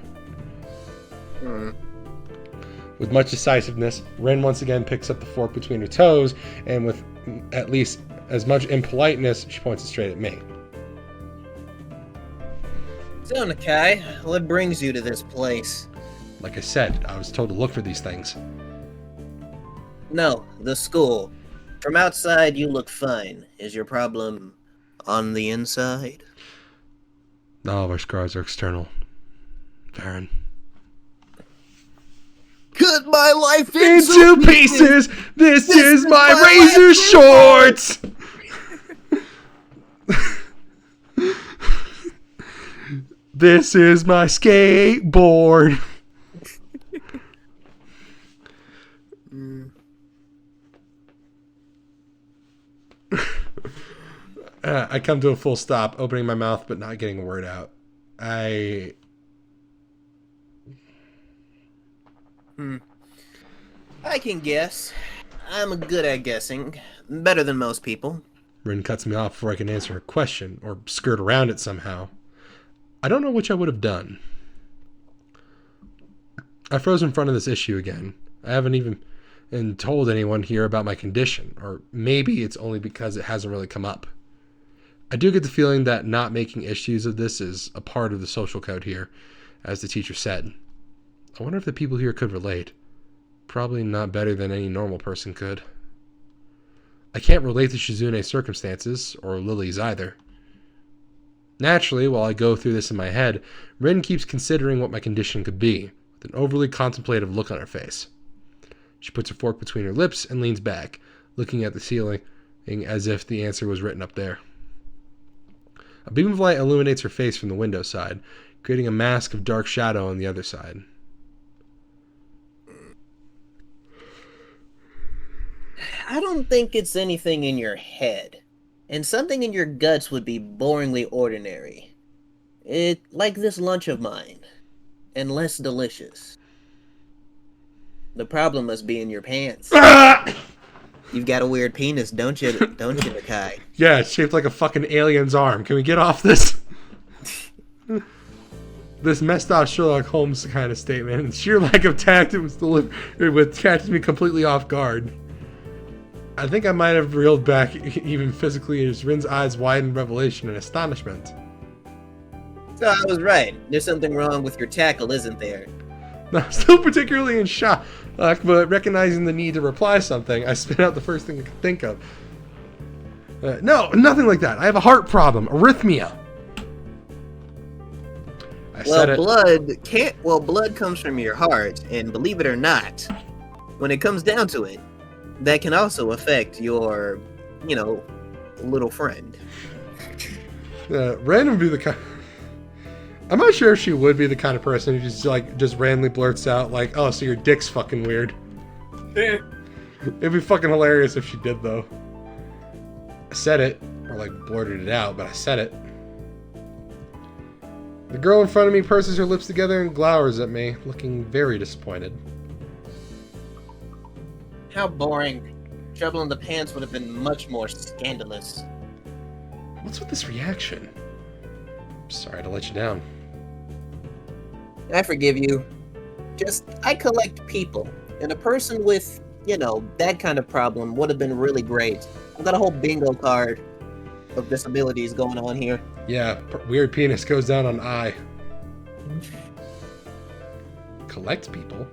Speaker 1: With much decisiveness, Rin once again picks up the fork between her toes, and with at least as much impoliteness, she points it straight at me.
Speaker 4: So, Nakai, what brings you to this place?
Speaker 1: Like I said, I was told to look for these things.
Speaker 4: No, the school. From outside, you look fine. Is your problem on the inside?
Speaker 1: All of our scars are external. Varen.
Speaker 2: Cut my life
Speaker 1: Into pieces! This is my razor shorts! This is my skateboard. I come to a full stop, opening my mouth but not getting a word out. I
Speaker 4: can guess. I'm good at guessing. Better than most people.
Speaker 1: Rin cuts me off before I can answer her question, or skirt around it somehow. I don't know which I would have done. I froze in front of this issue again. I haven't even told anyone here about my condition, or maybe it's only because it hasn't really come up. I do get the feeling that not making issues of this is a part of the social code here, as the teacher said. I wonder if the people here could relate. Probably not better than any normal person could. I can't relate to Shizune's circumstances, or Lilly's either. Naturally, while I go through this in my head, Rin keeps considering what my condition could be, with an overly contemplative look on her face. She puts her fork between her lips and leans back, looking at the ceiling as if the answer was written up there. A beam of light illuminates her face from the window side, creating a mask of dark shadow on the other side.
Speaker 4: I don't think it's anything in your head. And something in your guts would be boringly ordinary. Like this lunch of mine. And less delicious. The problem must be in your pants. You've got a weird penis, don't you, Nakai?
Speaker 1: Yeah, it's shaped like a fucking alien's arm. Can we get off this? This messed up Sherlock Holmes kind of statement. And sheer lack of tact it was delivered with catching me completely off guard. I think I might have reeled back even physically as Rin's eyes widened in revelation and astonishment.
Speaker 4: So I was right. There's something wrong with your tackle, isn't there?
Speaker 1: I'm still particularly in shock, but recognizing the need to reply something, I spit out the first thing I could think of. No, nothing like that. I have a heart problem. Arrhythmia.
Speaker 4: Blood comes from your heart, and believe it or not, when it comes down to it, that can also affect your, little friend.
Speaker 1: Ren would be the kind... I'm not sure if she would be the kind of person who just randomly blurts out, like, oh, so your dick's fucking weird. It'd be fucking hilarious if she did, though. I said it, or blurted it out, but I said it. The girl in front of me purses her lips together and glowers at me, looking very disappointed.
Speaker 4: How boring. Trouble in the pants would have been much more scandalous.
Speaker 1: What's with this reaction? I'm sorry to let you down.
Speaker 4: I forgive you. I collect people. And a person with, that kind of problem would have been really great. I've got a whole bingo card of disabilities going on here.
Speaker 1: Yeah, weird penis goes down on I. Collect people?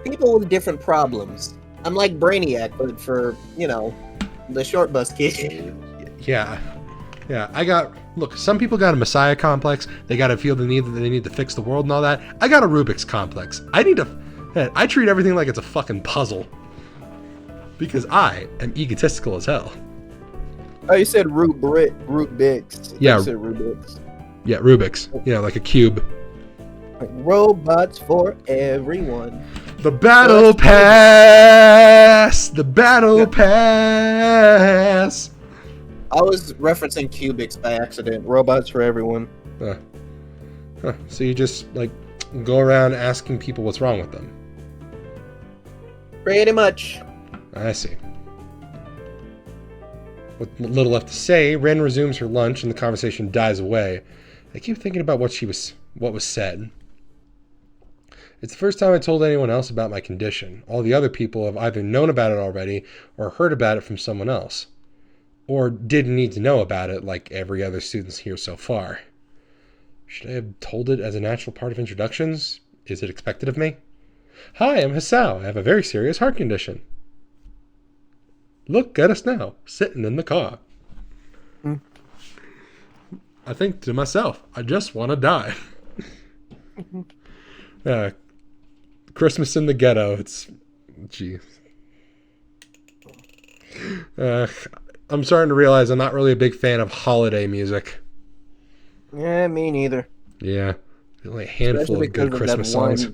Speaker 4: People with different problems. I'm like Brainiac, but for, the short bus kid.
Speaker 1: Yeah. Look, some people got a messiah complex. They got to feel the need that they need to fix the world and all that. I got a Rubik's complex. I treat everything like it's a fucking puzzle. Because I am egotistical as hell.
Speaker 5: Oh, you said Rubik's.
Speaker 1: Yeah.
Speaker 5: You said Rubik's.
Speaker 1: Yeah, Rubik's. Yeah, like a cube.
Speaker 5: Like robots for everyone.
Speaker 1: The battle pass! The battle pass!
Speaker 5: I was referencing Cubics by accident. Robots for everyone.
Speaker 1: Huh, so you just, like, go around asking people what's wrong with them.
Speaker 4: Pretty much.
Speaker 1: I see. With little left to say, Rin resumes her lunch and the conversation dies away. I keep thinking about what was said. It's the first time I told anyone else about my condition. All the other people have either known about it already or heard about it from someone else. Or didn't need to know about it like every other student here so far. Should I have told it as a natural part of introductions? Is it expected of me? Hi, I'm Hisao. I have a very serious heart condition. Look at us now, sitting in the car. I think to myself, I just want to die. Christmas in the ghetto. It's... Jeez. I'm starting to realize I'm not really a big fan of holiday music.
Speaker 5: Yeah, me neither.
Speaker 1: Yeah. Only a handful of good Christmas songs.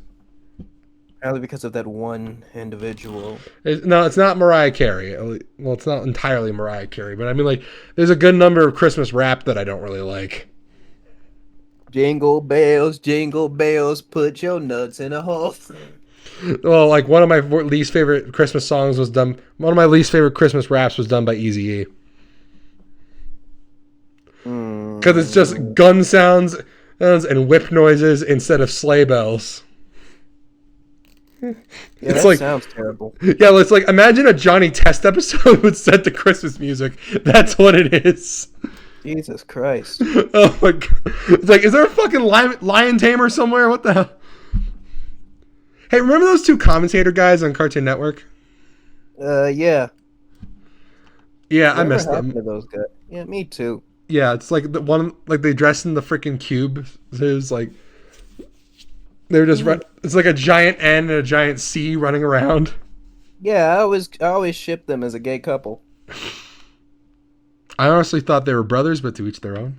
Speaker 5: Probably because of that one individual.
Speaker 1: No, it's not Mariah Carey. Well, it's not entirely Mariah Carey, but I mean, like, there's a good number of Christmas rap that I don't really like.
Speaker 5: Jingle bells, put your nuts in a hole.
Speaker 1: Well, like, one of my least favorite Christmas songs was done... One of my least favorite Christmas raps was done by Eazy-E. Because it's just gun sounds and whip noises instead of sleigh bells.
Speaker 5: Yeah,
Speaker 1: It's
Speaker 5: that
Speaker 1: like,
Speaker 5: sounds terrible.
Speaker 1: yeah, it's like, imagine a Johnny Test episode with set to Christmas music. That's what it is.
Speaker 5: Jesus Christ.
Speaker 1: Oh my god. It's like, is there a fucking lion tamer somewhere? What the hell? Hey, remember those two commentator guys on Cartoon Network?
Speaker 5: Yeah.
Speaker 1: Yeah, I
Speaker 5: Whatever
Speaker 1: missed
Speaker 5: happened
Speaker 1: them.
Speaker 5: to those guys? Yeah, me too.
Speaker 1: Yeah, it's like the one, like they dressed in the freaking cube. It was like, they were just, it's like a giant N and a giant C running around.
Speaker 5: Yeah, I always shipped them as a gay couple.
Speaker 1: I honestly thought they were brothers, but to each their own.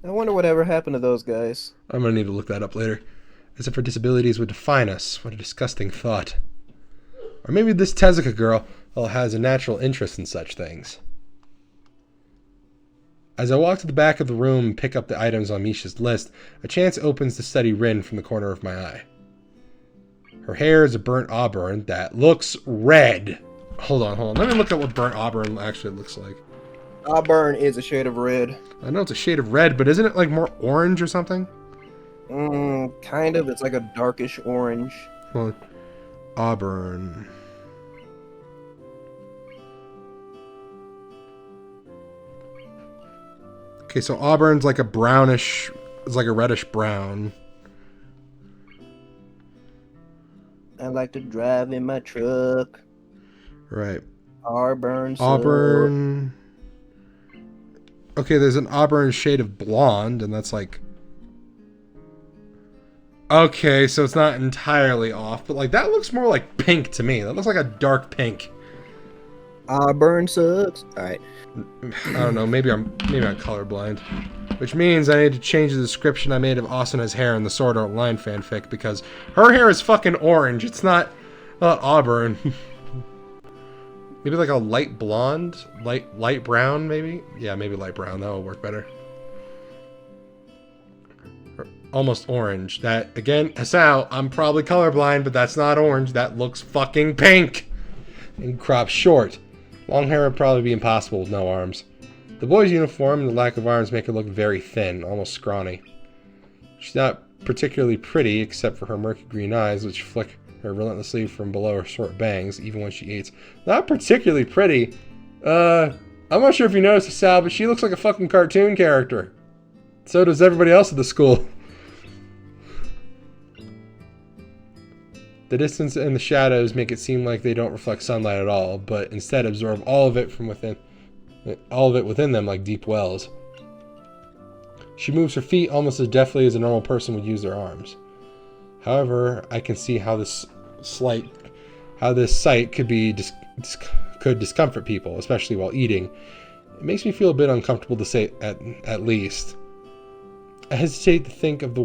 Speaker 5: I wonder whatever happened to those guys.
Speaker 1: I'm gonna need to look that up later. As if our disabilities would define us. What a disgusting thought. Or maybe this Tezuka girl has a natural interest in such things. As I walk to the back of the room and pick up the items on Misha's list, a chance opens to study Rin from the corner of my eye. Her hair is a burnt auburn that looks red. Hold on. Let me look at what burnt auburn actually looks like.
Speaker 5: Auburn is a shade of red.
Speaker 1: I know it's a shade of red, but isn't it like more orange or something?
Speaker 5: Kind of. It's like a darkish orange.
Speaker 1: Well, auburn. Okay, so auburn's like a brownish, it's like a reddish brown.
Speaker 5: I like to drive in my truck.
Speaker 1: Right.
Speaker 5: Auburn.
Speaker 1: Auburn. Okay, there's an auburn shade of blonde, and that's like... Okay, so it's not entirely off, but like that looks more like pink to me. That looks like a dark pink.
Speaker 5: Auburn sucks. All right.
Speaker 1: I don't know. Maybe I'm colorblind, which means I need to change the description I made of Asuna's hair in the Sword Art Online fanfic because her hair is fucking orange. It's not auburn. Maybe like a light blonde, light brown, maybe. Yeah, maybe light brown. That will work better. Or almost orange. That again, Hisao. I'm probably colorblind, but that's not orange. That looks fucking pink. And cropped short. Long hair would probably be impossible with no arms. The boy's uniform and the lack of arms make her look very thin, almost scrawny. She's not particularly pretty, except for her murky green eyes, which flick her relentlessly from below her short bangs, even when she eats. Not particularly pretty. I'm not sure if you noticed, Sal, but she looks like a fucking cartoon character. So does everybody else at the school. The distance and the shadows make it seem like they don't reflect sunlight at all, but instead absorb all of it within them like deep wells. She moves her feet almost as deftly as a normal person would use their arms. However, I can see how this sight could discomfort people, especially while eating. It makes me feel a bit uncomfortable to say at least. I hesitate to think about the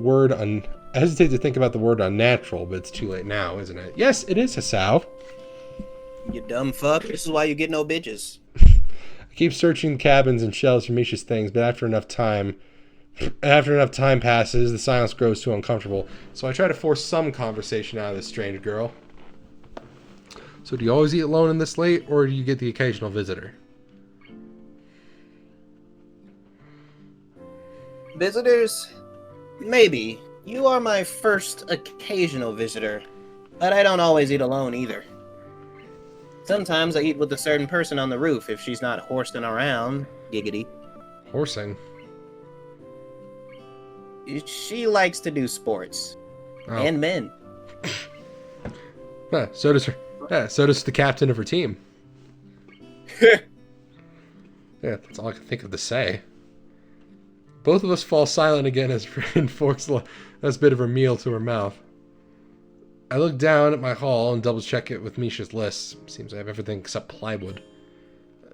Speaker 1: word unnatural, but it's too late now, isn't it? Yes, it is, Hisao.
Speaker 2: You dumb fuck. This is why you get no bitches.
Speaker 1: I keep searching cabins and shelves for Misha's things, but after enough time, After enough time passes, the silence grows too uncomfortable, so I try to force some conversation out of this strange girl. So do you always eat alone in this late, or do you get the occasional visitor?
Speaker 4: Visitors? Maybe. You are my first occasional visitor, but I don't always eat alone either. Sometimes I eat with a certain person on the roof if she's not horsing around, giggity.
Speaker 1: Horsing?
Speaker 4: She likes to do sports.
Speaker 1: Oh.
Speaker 4: And men.
Speaker 1: So does her. Yeah, so does the captain of her team. Yeah, that's all I can think of to say. Both of us fall silent again as Rin forks the last bit of her meal to her mouth. I look down at my haul and double check it with Misha's list. Seems I have everything except plywood.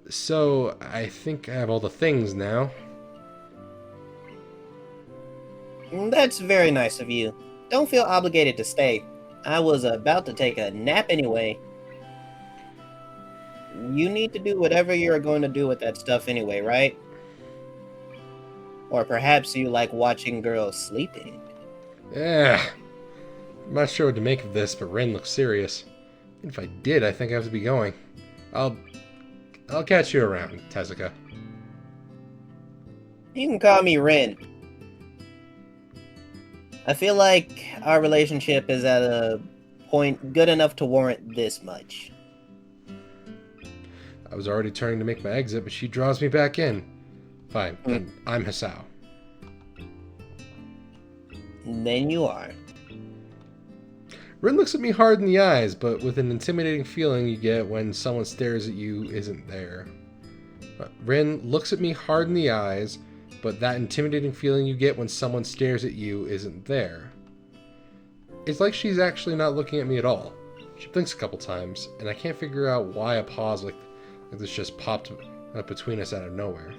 Speaker 1: So, I think I have all the things now.
Speaker 4: That's very nice of you. Don't feel obligated to stay. I was about to take a nap anyway. You need to do whatever you're going to do with that stuff anyway, right? Or perhaps you like watching girls sleeping.
Speaker 1: Yeah. I'm not sure what to make of this, but Rin looks serious. And if I did, I think I have to be going. I'll catch you around, Tezuka.
Speaker 4: You can call me Rin. I feel like our relationship is at a point good enough to warrant this much.
Speaker 1: I was already turning to make my exit, but she draws me back in. Fine, then I'm Hisao.
Speaker 4: Then you are.
Speaker 1: Rin looks at me hard in the eyes, but with an intimidating feeling you get when someone stares at you isn't there. Rin looks at me hard in the eyes, but that intimidating feeling you get when someone stares at you isn't there. It's like she's actually not looking at me at all. She blinks a couple times, and I can't figure out why a pause like this just popped up between us out of nowhere.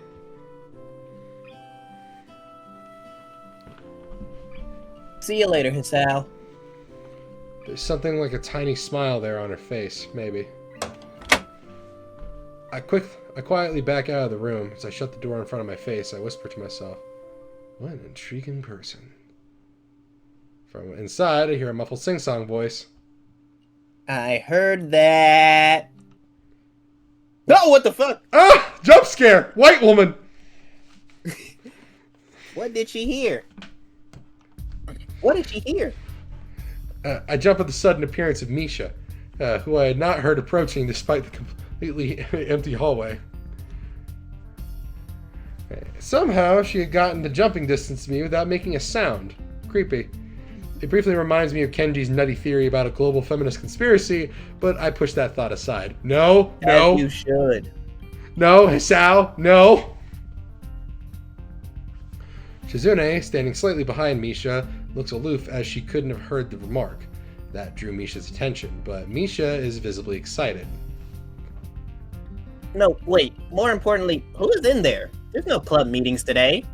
Speaker 4: See you later, Hisao.
Speaker 1: There's something like a tiny smile there on her face, maybe. I quietly back out of the room. As I shut the door in front of my face, I whisper to myself, what an intriguing person. From inside, I hear a muffled sing-song voice.
Speaker 4: I heard that. Oh, what the fuck?
Speaker 1: Ah! Jump scare! White woman!
Speaker 4: What did she hear? What did she hear?
Speaker 1: I jump at the sudden appearance of Misha, who I had not heard approaching despite the completely empty hallway. Somehow, she had gotten to jumping distance to me without making a sound. Creepy. It briefly reminds me of Kenji's nutty theory about a global feminist conspiracy, but I push that thought aside. No.
Speaker 4: As you should.
Speaker 1: No, Hisao, no! Shizune, standing slightly behind Misha, looks aloof as she couldn't have heard the remark. That drew Misha's attention, but Misha is visibly excited.
Speaker 4: No, wait. More importantly, who is in there? There's no club meetings today.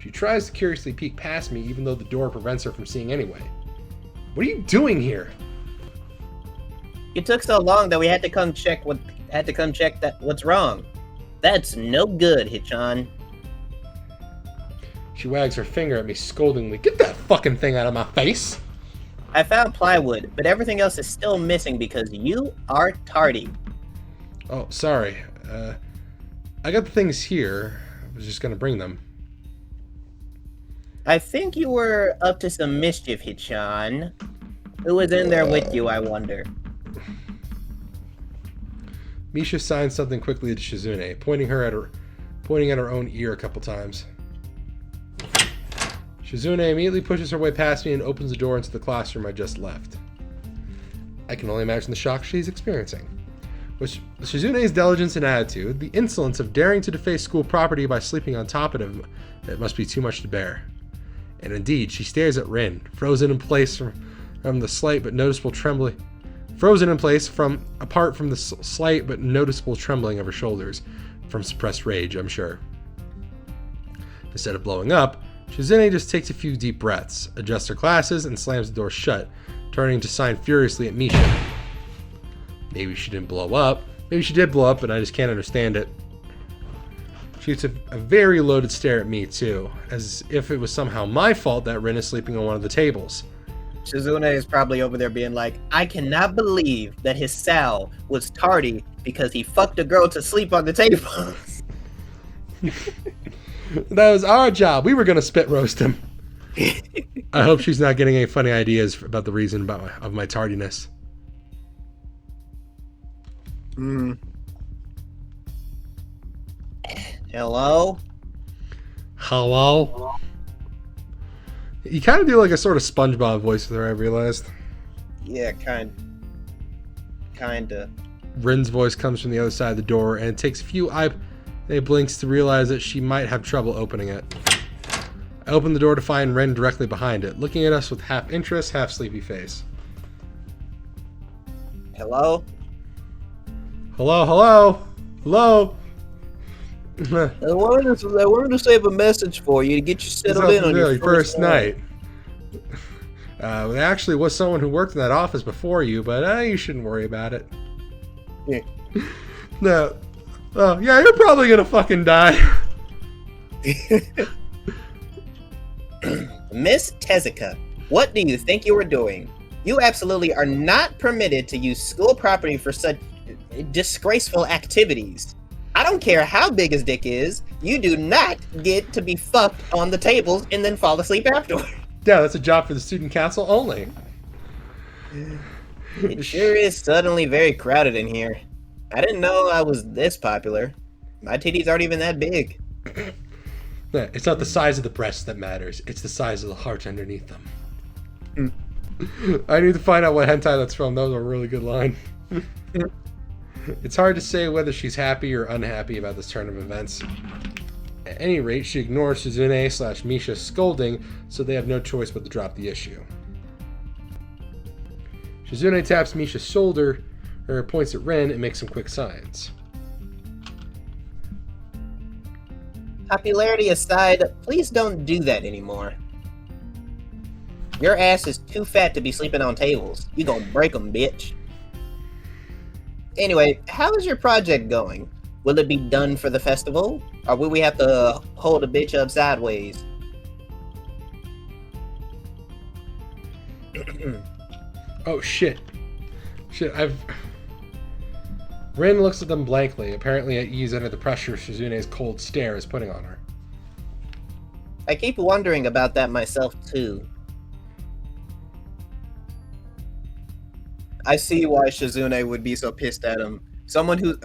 Speaker 1: She tries to curiously peek past me, even though the door prevents her from seeing anyway. What are you doing here?
Speaker 4: It took so long that we had to come check what's wrong. That's no good, Hichan.
Speaker 1: She wags her finger at me scoldingly. Get that fucking thing out of my face!
Speaker 4: I found plywood, but everything else is still missing because you are tardy.
Speaker 1: Oh, sorry. I got the things here. I was just gonna bring them.
Speaker 4: I think you were up to some mischief, Hichan. Who was in there with you, I wonder?
Speaker 1: Misha signs something quickly to Shizune, pointing at her own ear a couple times. Shizune immediately pushes her way past me and opens the door into the classroom I just left. I can only imagine the shock she's experiencing. With Shizune's diligence and attitude, the insolence of daring to deface school property by sleeping on top of him, it must be too much to bear. And indeed, she stares at Rin, frozen in place from the slight but noticeable trembling. Apart from the slight but noticeable trembling of her shoulders, from suppressed rage, I'm sure. Instead of blowing up, Shizune just takes a few deep breaths, adjusts her glasses, and slams the door shut, turning to sign furiously at Misha. Maybe she didn't blow up. Maybe she did blow up, and I just can't understand it. Shoots a very loaded stare at me, too, as if it was somehow my fault that Rin is sleeping on one of the tables.
Speaker 4: Shizune is probably over there being like, I cannot believe that Hisao was tardy because he fucked a girl to sleep on the table.
Speaker 1: That was our job. We were going to spit roast him. I hope she's not getting any funny ideas about the reason of my tardiness.
Speaker 4: Hello?
Speaker 1: Hello? You kind of do like a sort of SpongeBob voice with her, I realized.
Speaker 4: Yeah, kinda.
Speaker 1: Rin's voice comes from the other side of the door, and it takes a few eye blinks to realize that she might have trouble opening it. I open the door to find Rin directly behind it, looking at us with half interest, half sleepy face.
Speaker 4: Hello?
Speaker 1: Hello, hello, hello.
Speaker 5: I wanted to save a message for you to get you settled in on your
Speaker 1: first night. There actually was someone who worked in that office before you, but you shouldn't worry about it.
Speaker 5: Yeah.
Speaker 1: No. Oh, yeah, you're probably gonna fucking die.
Speaker 4: Miss Tezuka, what do you think you were doing? You absolutely are not permitted to use school property for such disgraceful activities. I don't care how big his dick is, you do not get to be fucked on the tables and then fall asleep afterward.
Speaker 1: Yeah, that's a job for the student council only.
Speaker 4: It sure is suddenly very crowded in here. I didn't know I was this popular. My titties aren't even that big.
Speaker 1: Yeah, it's not the size of the breasts that matters, it's the size of the heart underneath them. I need to find out what hentai that's from. That was a really good line. It's hard to say whether she's happy or unhappy about this turn of events. At any rate, she ignores Shizune / Misha's scolding, so they have no choice but to drop the issue. Shizune taps Misha's shoulder, or points at Rin and makes some quick signs.
Speaker 4: Popularity aside, please don't do that anymore. Your ass is too fat to be sleeping on tables. You gonna break them, bitch. Anyway, how is your project going? Will it be done for the festival? Or will we have to hold a bitch up sideways?
Speaker 1: Oh shit. Rin looks at them blankly, apparently at ease under the pressure Shizune's cold stare is putting on her.
Speaker 4: I keep wondering about that myself too. I see why Shizune would be so pissed at him. Someone who's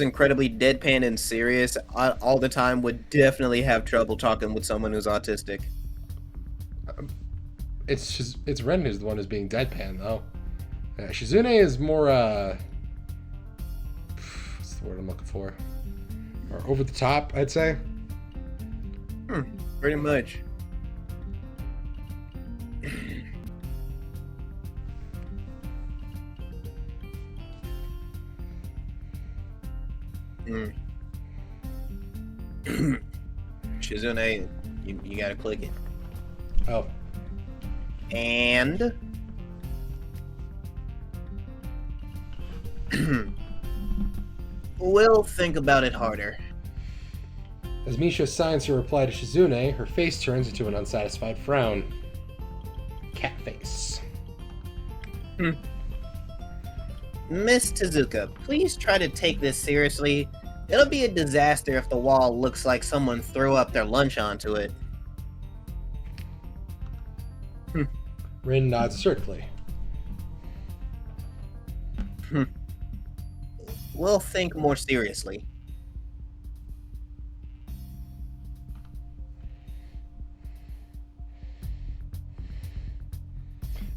Speaker 4: incredibly deadpan and serious all the time would definitely have trouble talking with someone who's autistic.
Speaker 1: It's Ren who's the one who's being deadpan, though. Shizune is more, what's the word I'm looking for? Or over the top, I'd say.
Speaker 4: Pretty much. Shizune, you gotta click it.
Speaker 1: Oh.
Speaker 4: And we'll think about it harder.
Speaker 1: As Misha signs her reply to Shizune, her face turns into an unsatisfied frown. Cat face.
Speaker 4: Miss Tezuka, please try to take this seriously. It'll be a disaster if the wall looks like someone threw up their lunch onto it.
Speaker 1: Rin nods certainly.
Speaker 4: We'll think more seriously.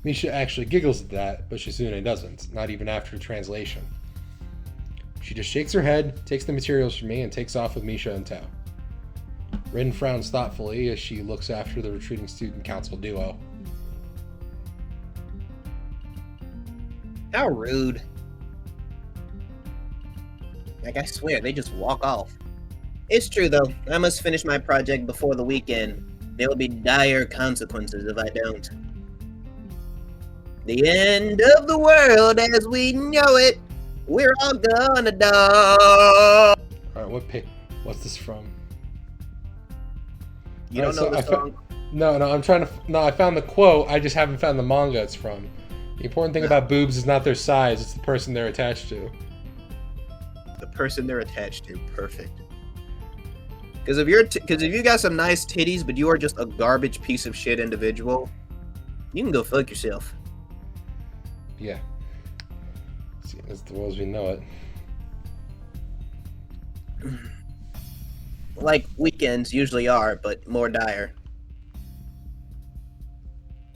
Speaker 1: Misha actually giggles at that, but Shizune doesn't, not even after translation. She just shakes her head, takes the materials from me, and takes off with Misha in tow. Rin frowns thoughtfully as she looks after the retreating student council duo.
Speaker 4: How rude. Like, I swear, they just walk off. It's true, though. I must finish my project before the weekend. There will be dire consequences if I don't. The end of the world as we know it. We're all gonna die.
Speaker 1: Alright, what's this from?
Speaker 4: You don't know the song?
Speaker 1: No, I'm trying to... No, I found the quote, I just haven't found the manga it's from. The important thing about boobs is not their size, it's the person they're attached to.
Speaker 4: The person they're attached to. Perfect. Because if you got some nice titties, but you are just a garbage piece of shit individual, you can go fuck yourself.
Speaker 1: Yeah. See, as the world as we know it.
Speaker 4: Like weekends usually are, but more dire.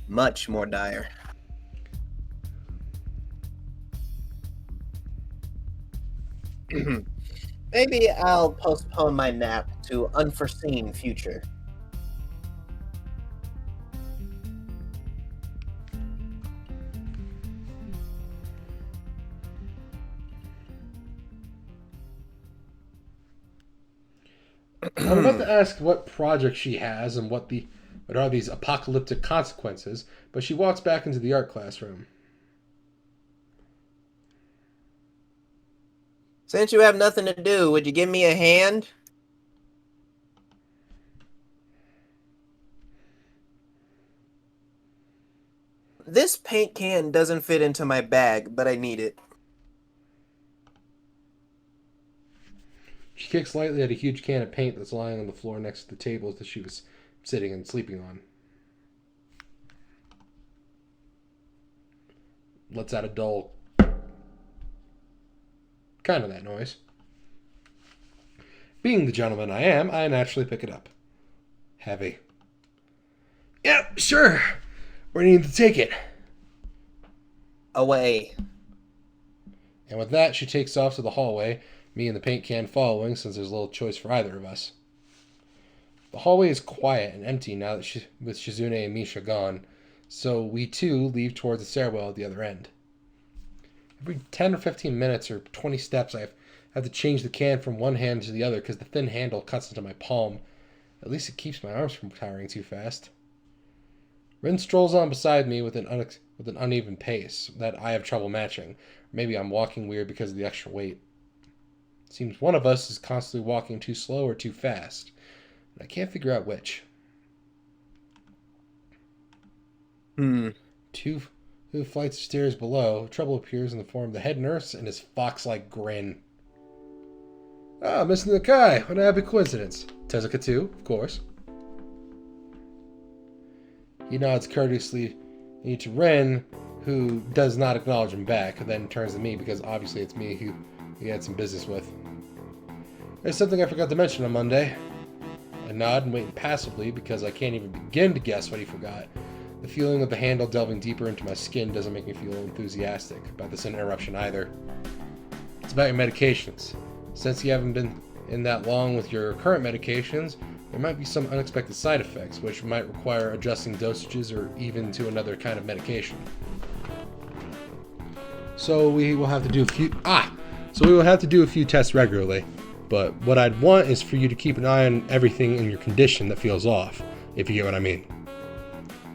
Speaker 4: Much more dire. Maybe I'll postpone my nap to unforeseen future.
Speaker 1: I'm about to ask what project she has and what are these apocalyptic consequences, but she walks back into the art classroom.
Speaker 4: Since you have nothing to do, would you give me a hand? This paint can doesn't fit into my bag, but I need it.
Speaker 1: She kicks lightly at a huge can of paint that's lying on the floor next to the tables that she was sitting and sleeping on. Lets out a dull kind of that noise. Being the gentleman I am, I naturally pick it up. Heavy. Yep, sure. Where do you need to take it?
Speaker 4: Away.
Speaker 1: And with that, she takes off to the hallway, me and the paint can following since there's little choice for either of us. The hallway is quiet and empty now that with Shizune and Misha gone, so we too leave towards the stairwell at the other end. Every 10 or 15 minutes or 20 steps, I have to change the can from one hand to the other because the thin handle cuts into my palm. At least it keeps my arms from tiring too fast. Rin strolls on beside me with an uneven pace that I have trouble matching. Maybe I'm walking weird because of the extra weight. Seems one of us is constantly walking too slow or too fast, and I can't figure out which. Two flights of stairs below, trouble appears in the form of the head nurse and his fox-like grin. Ah, Mr. Nakai, what a happy coincidence. Tezuka too, of course. He nods courteously to Ren, who does not acknowledge him back, then turns to me because obviously it's me who he had some business with. There's something I forgot to mention on Monday. I nod and wait impassively because I can't even begin to guess what he forgot. The feeling of the handle delving deeper into my skin doesn't make me feel enthusiastic about this interruption either. It's about your medications. Since you haven't been in that long with your current medications, there might be some unexpected side effects, which might require adjusting dosages or even to another kind of medication. So we will have to do a few tests regularly, but what I'd want is for you to keep an eye on everything in your condition that feels off, if you get what I mean.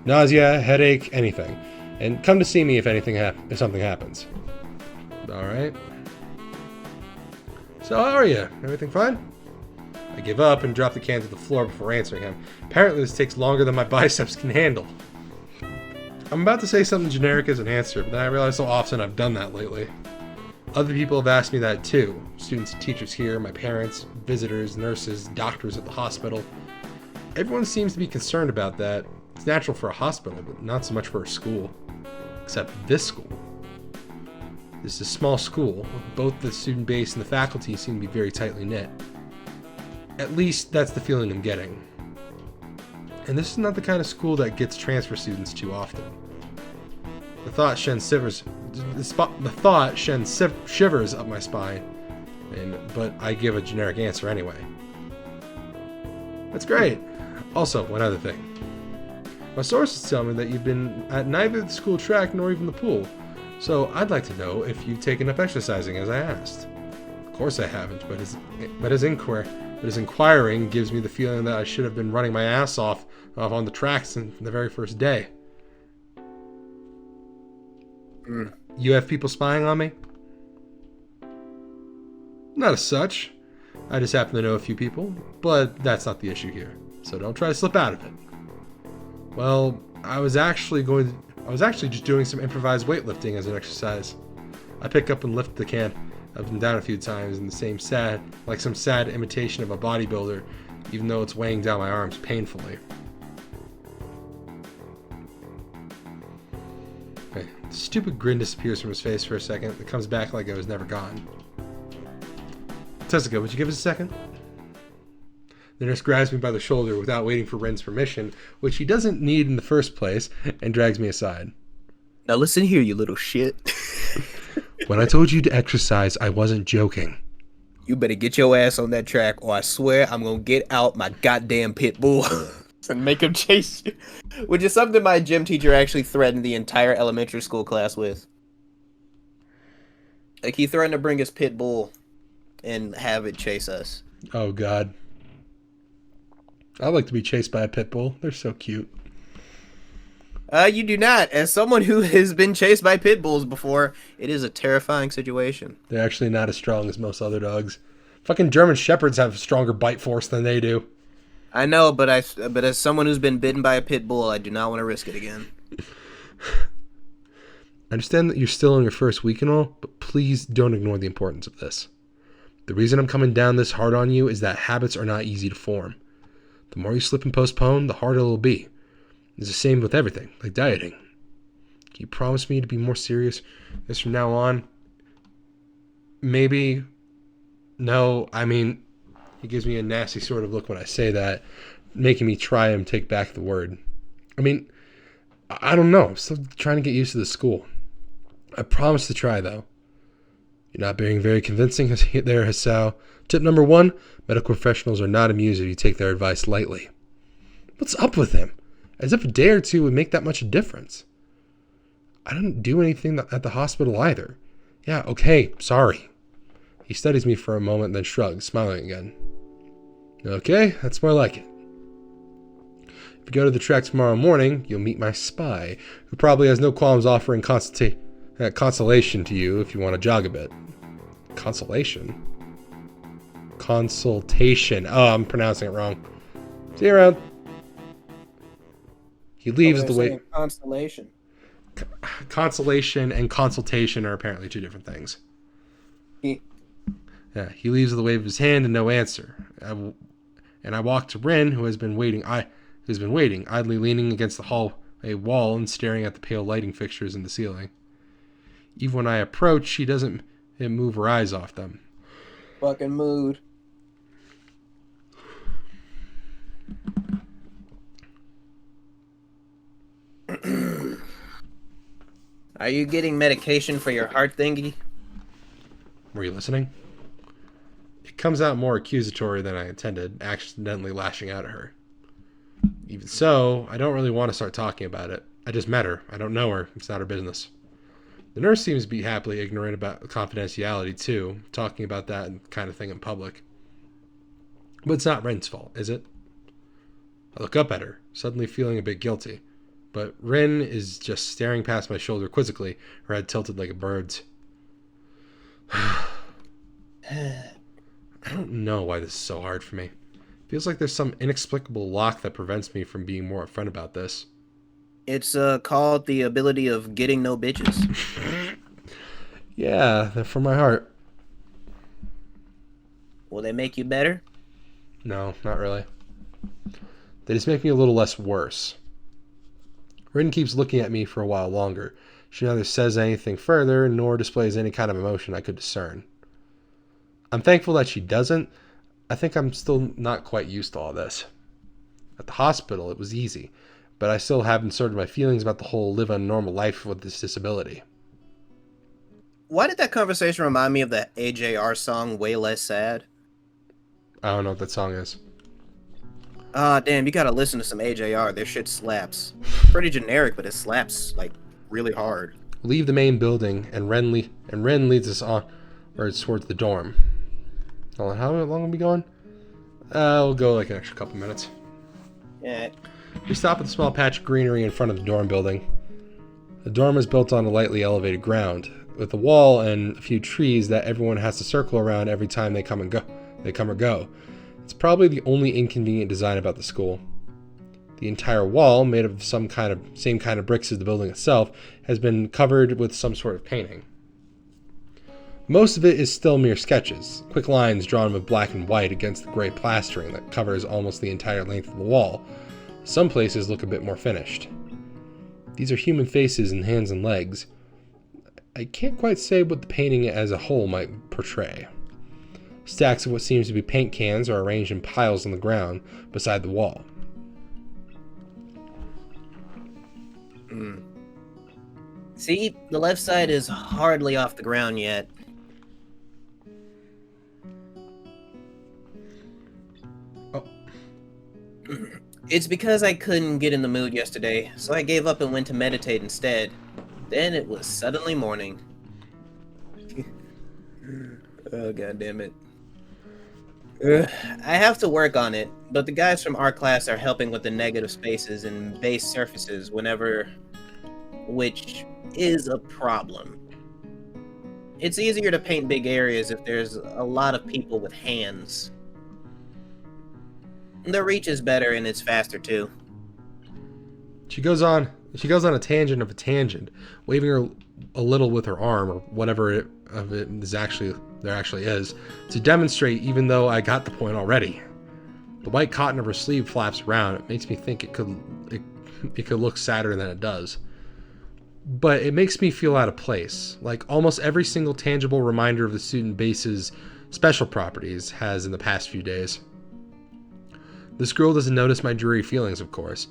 Speaker 1: Nausea, headache, anything. And come to see me if something happens. Alright. So how are you? Everything fine? I give up and drop the can to the floor before answering him. Apparently this takes longer than my biceps can handle. I'm about to say something generic as an answer, but then I realize how often I've done that lately. Other people have asked me that too. Students and teachers here, my parents, visitors, nurses, doctors at the hospital. Everyone seems to be concerned about that. It's natural for a hospital, but not so much for a school. Except this school. This is a small school. Both the student base and the faculty seem to be very tightly knit. At least that's the feeling I'm getting. And this is not the kind of school that gets transfer students too often. The thought shivers up my spine, but I give a generic answer anyway. That's great. Also, one other thing. My sources tell me that you've been at neither the school track nor even the pool, so I'd like to know if you've taken up exercising as I asked. Of course I haven't, but his inquiring gives me the feeling that I should have been running my ass off on the tracks in the very first day. You have people spying on me? Not as such. I just happen to know a few people, but that's not the issue here. So don't try to slip out of it. Well, I was actually just doing some improvised weightlifting as an exercise. I pick up and lift the can up and down a few times in the same some sad imitation of a bodybuilder, even though it's weighing down my arms painfully. Okay, the stupid grin disappears from his face for a second. It comes back like it was never gone. Tessica, would you give us a second? The nurse grabs me by the shoulder without waiting for Ren's permission, which he doesn't need in the first place, and drags me aside.
Speaker 4: Now listen here, you little shit.
Speaker 3: When I told you to exercise, I wasn't joking.
Speaker 4: You better get your ass on that track, or I swear I'm gonna get out my goddamn pit bull and make him chase you. Which is something my gym teacher actually threatened the entire elementary school class with. Like, he threatened to bring his pit bull and have it chase us.
Speaker 1: Oh, God. I'd like to be chased by a pit bull. They're so cute.
Speaker 4: You do not. As someone who has been chased by pit bulls before, it is a terrifying situation.
Speaker 1: They're actually not as strong as most other dogs. Fucking German Shepherds have stronger bite force than they do.
Speaker 4: I know, but as someone who's been bitten by a pit bull, I do not want to risk it again.
Speaker 1: I understand that you're still in your first week and all, but please don't ignore the importance of this. The reason I'm coming down this hard on you is that habits are not easy to form. The more you slip and postpone, the harder it'll be. It's the same with everything, like dieting. Can you promise me to be more serious this from now on? Maybe. No, I mean, he gives me a nasty sort of look when I say that, making me try and take back the word. I mean, I don't know. I'm still trying to get used to the school. I promise to try, though. You're not being very convincing there, Hisao. Tip number 1, medical professionals are not amused if you take their advice lightly. What's up with him? As if a day or two would make that much a difference. I didn't do anything at the hospital either. Yeah, okay, sorry. He studies me for a moment, then shrugs, smiling again. Okay, that's more like it. If you go to the track tomorrow morning, you'll meet my spy, who probably has no qualms offering consolation to you if you want to jog a bit. Consolation? Consultation. Oh, I'm pronouncing it wrong. See you around. He leaves the way.
Speaker 4: Constellation.
Speaker 1: Consolation and consultation are apparently two different things. Yeah, he leaves with a wave of his hand and no answer. And I walk to Rin, who's been waiting, idly leaning against the hallway wall and staring at the pale lighting fixtures in the ceiling. Even when I approach, she doesn't move her eyes off them.
Speaker 4: Fucking mood. Are you getting medication for your heart thingy?
Speaker 1: Were you listening? It comes out more accusatory than I intended, accidentally lashing out at her. Even so, I don't really want to start talking about it. I just met her. I don't know her. It's not her business. The nurse seems to be happily ignorant about confidentiality, too, talking about that kind of thing in public. But it's not Ren's fault, is it? I look up at her, suddenly feeling a bit guilty. But Rin is just staring past my shoulder quizzically, her head tilted like a bird's. I don't know why this is so hard for me. Feels like there's some inexplicable lock that prevents me from being more upfront about this.
Speaker 4: It's called the ability of getting no bitches.
Speaker 1: Yeah, they're from my heart.
Speaker 4: Will they make you better?
Speaker 1: No, not really. They just make me a little less worse. Rin keeps looking at me for a while longer. She neither says anything further, nor displays any kind of emotion I could discern. I'm thankful that she doesn't. I think I'm still not quite used to all this. At the hospital, it was easy, but I still haven't sorted my feelings about the whole live a normal life with this disability.
Speaker 4: Why did that conversation remind me of the AJR song Way Less Sad?
Speaker 1: I don't know what that song is.
Speaker 4: Ah, damn, you gotta listen to some AJR. Their shit slaps. Pretty generic, but it slaps, like, really hard.
Speaker 1: Leave the main building, and Ren leads us on towards the dorm. Hold on, how long are we going? We'll go like an extra couple minutes.
Speaker 4: Yeah.
Speaker 1: We stop at the small patch of greenery in front of the dorm building. The dorm is built on a lightly elevated ground, with a wall and a few trees that everyone has to circle around every time they come and They come or go. It's probably the only inconvenient design about the school. The entire wall, made of same kind of bricks as the building itself, has been covered with some sort of painting. Most of it is still mere sketches, quick lines drawn with black and white against the gray plastering that covers almost the entire length of the wall. Some places look a bit more finished. These are human faces and hands and legs. I can't quite say what the painting as a whole might portray. Stacks of what seems to be paint cans are arranged in piles on the ground beside the wall.
Speaker 4: See, the left side is hardly off the ground yet.
Speaker 1: Oh.
Speaker 4: It's because I couldn't get in the mood yesterday, so I gave up and went to meditate instead. Then it was suddenly morning. Oh, god damn it. I have to work on it, but the guys from our class are helping with the negative spaces and base surfaces which is a problem. It's easier to paint big areas if there's a lot of people with hands. The reach is better and it's faster too.
Speaker 1: She goes on a tangent of a tangent, waving a little with her arm, or whatever there actually is, to demonstrate, even though I got the point already. The white cotton of her sleeve flaps around. It makes me think it could look sadder than it does. But it makes me feel out of place, like almost every single tangible reminder of the student base's special properties has in the past few days. This girl doesn't notice my dreary feelings, of course,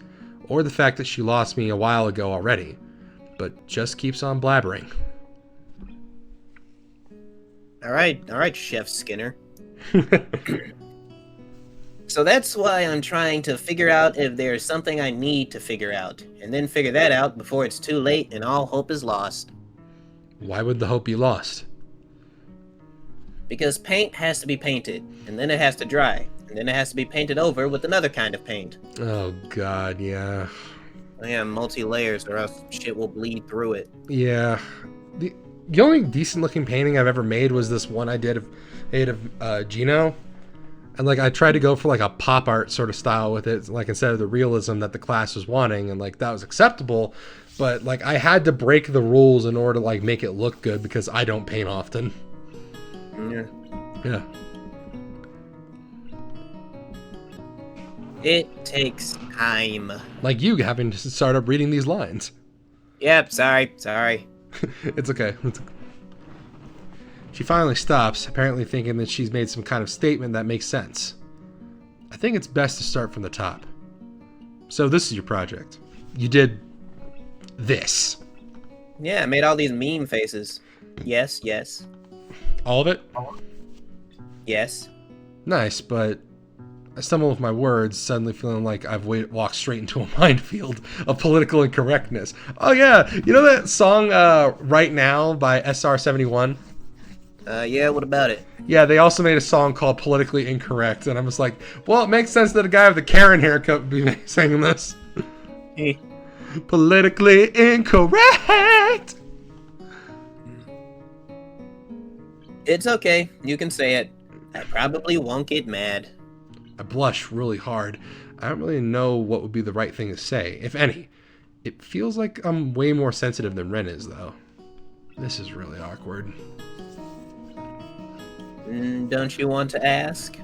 Speaker 1: or the fact that she lost me a while ago already, but just keeps on blabbering.
Speaker 4: Alright, Chef Skinner. So that's why I'm trying to figure out if there's something I need to figure out, and then figure that out before it's too late and all hope is lost.
Speaker 1: Why would the hope be lost?
Speaker 4: Because paint has to be painted, and then it has to dry, and then it has to be painted over with another kind of paint.
Speaker 1: Oh god, yeah.
Speaker 4: Yeah, multi-layers or else shit will bleed through it.
Speaker 1: Yeah. The only decent looking painting I've ever made was this one I did of Gino. And like I tried to go for like a pop art sort of style with it, like instead of the realism that the class was wanting, and like that was acceptable, but like I had to break the rules in order to like make it look good because I don't paint often. Yeah.
Speaker 4: It takes time.
Speaker 1: Like you having to start up reading these lines.
Speaker 4: Yep, sorry.
Speaker 1: It's okay. She finally stops, apparently thinking that she's made some kind of statement that makes sense. I think it's best to start from the top. So this is your project. You did this.
Speaker 4: Yeah, I made all these meme faces. Yes.
Speaker 1: All of it?
Speaker 4: Yes.
Speaker 1: Nice, but I stumble with my words, suddenly feeling like I've walked straight into a minefield of political incorrectness. Oh yeah, you know that song Right Now by SR71?
Speaker 4: Yeah, what about it?
Speaker 1: Yeah, they also made a song called Politically Incorrect, and I was like, well, it makes sense that a guy with a Karen haircut would be singing this. Politically incorrect!
Speaker 4: It's okay, you can say it. I probably won't get mad.
Speaker 1: I blush really hard. I don't really know what would be the right thing to say, if any. It feels like I'm way more sensitive than Ren is, though. This is really awkward.
Speaker 4: Don't you want to ask?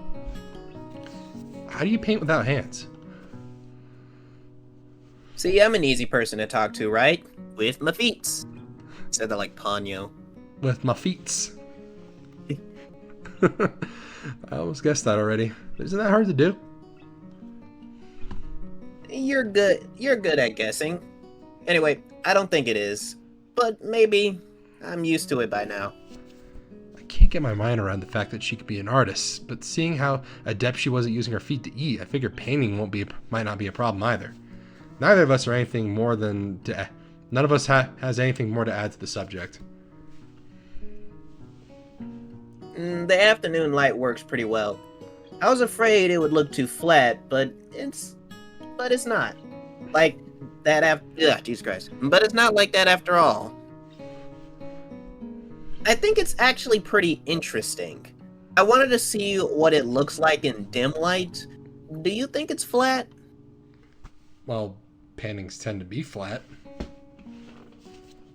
Speaker 1: How do you paint without hands?
Speaker 4: See, I'm an easy person to talk to, right? With my feets. Said that like Ponyo.
Speaker 1: With my feet. I almost guessed that already. Isn't that hard to do?
Speaker 4: You're good at guessing. Anyway, I don't think it is. But maybe I'm used to it by now.
Speaker 1: I can't get my mind around the fact that she could be an artist, but seeing how adept she was at using her feet to eat, I figure painting might not be a problem either. Neither of us are anything more than none of us has anything more to add to the subject.
Speaker 4: The afternoon light works pretty well. I was afraid it would look too flat, but it's not. Like that Jesus Christ. But it's not like that after all. I think it's actually pretty interesting. I wanted to see what it looks like in dim light. Do you think it's flat?
Speaker 1: Well, paintings tend to be flat.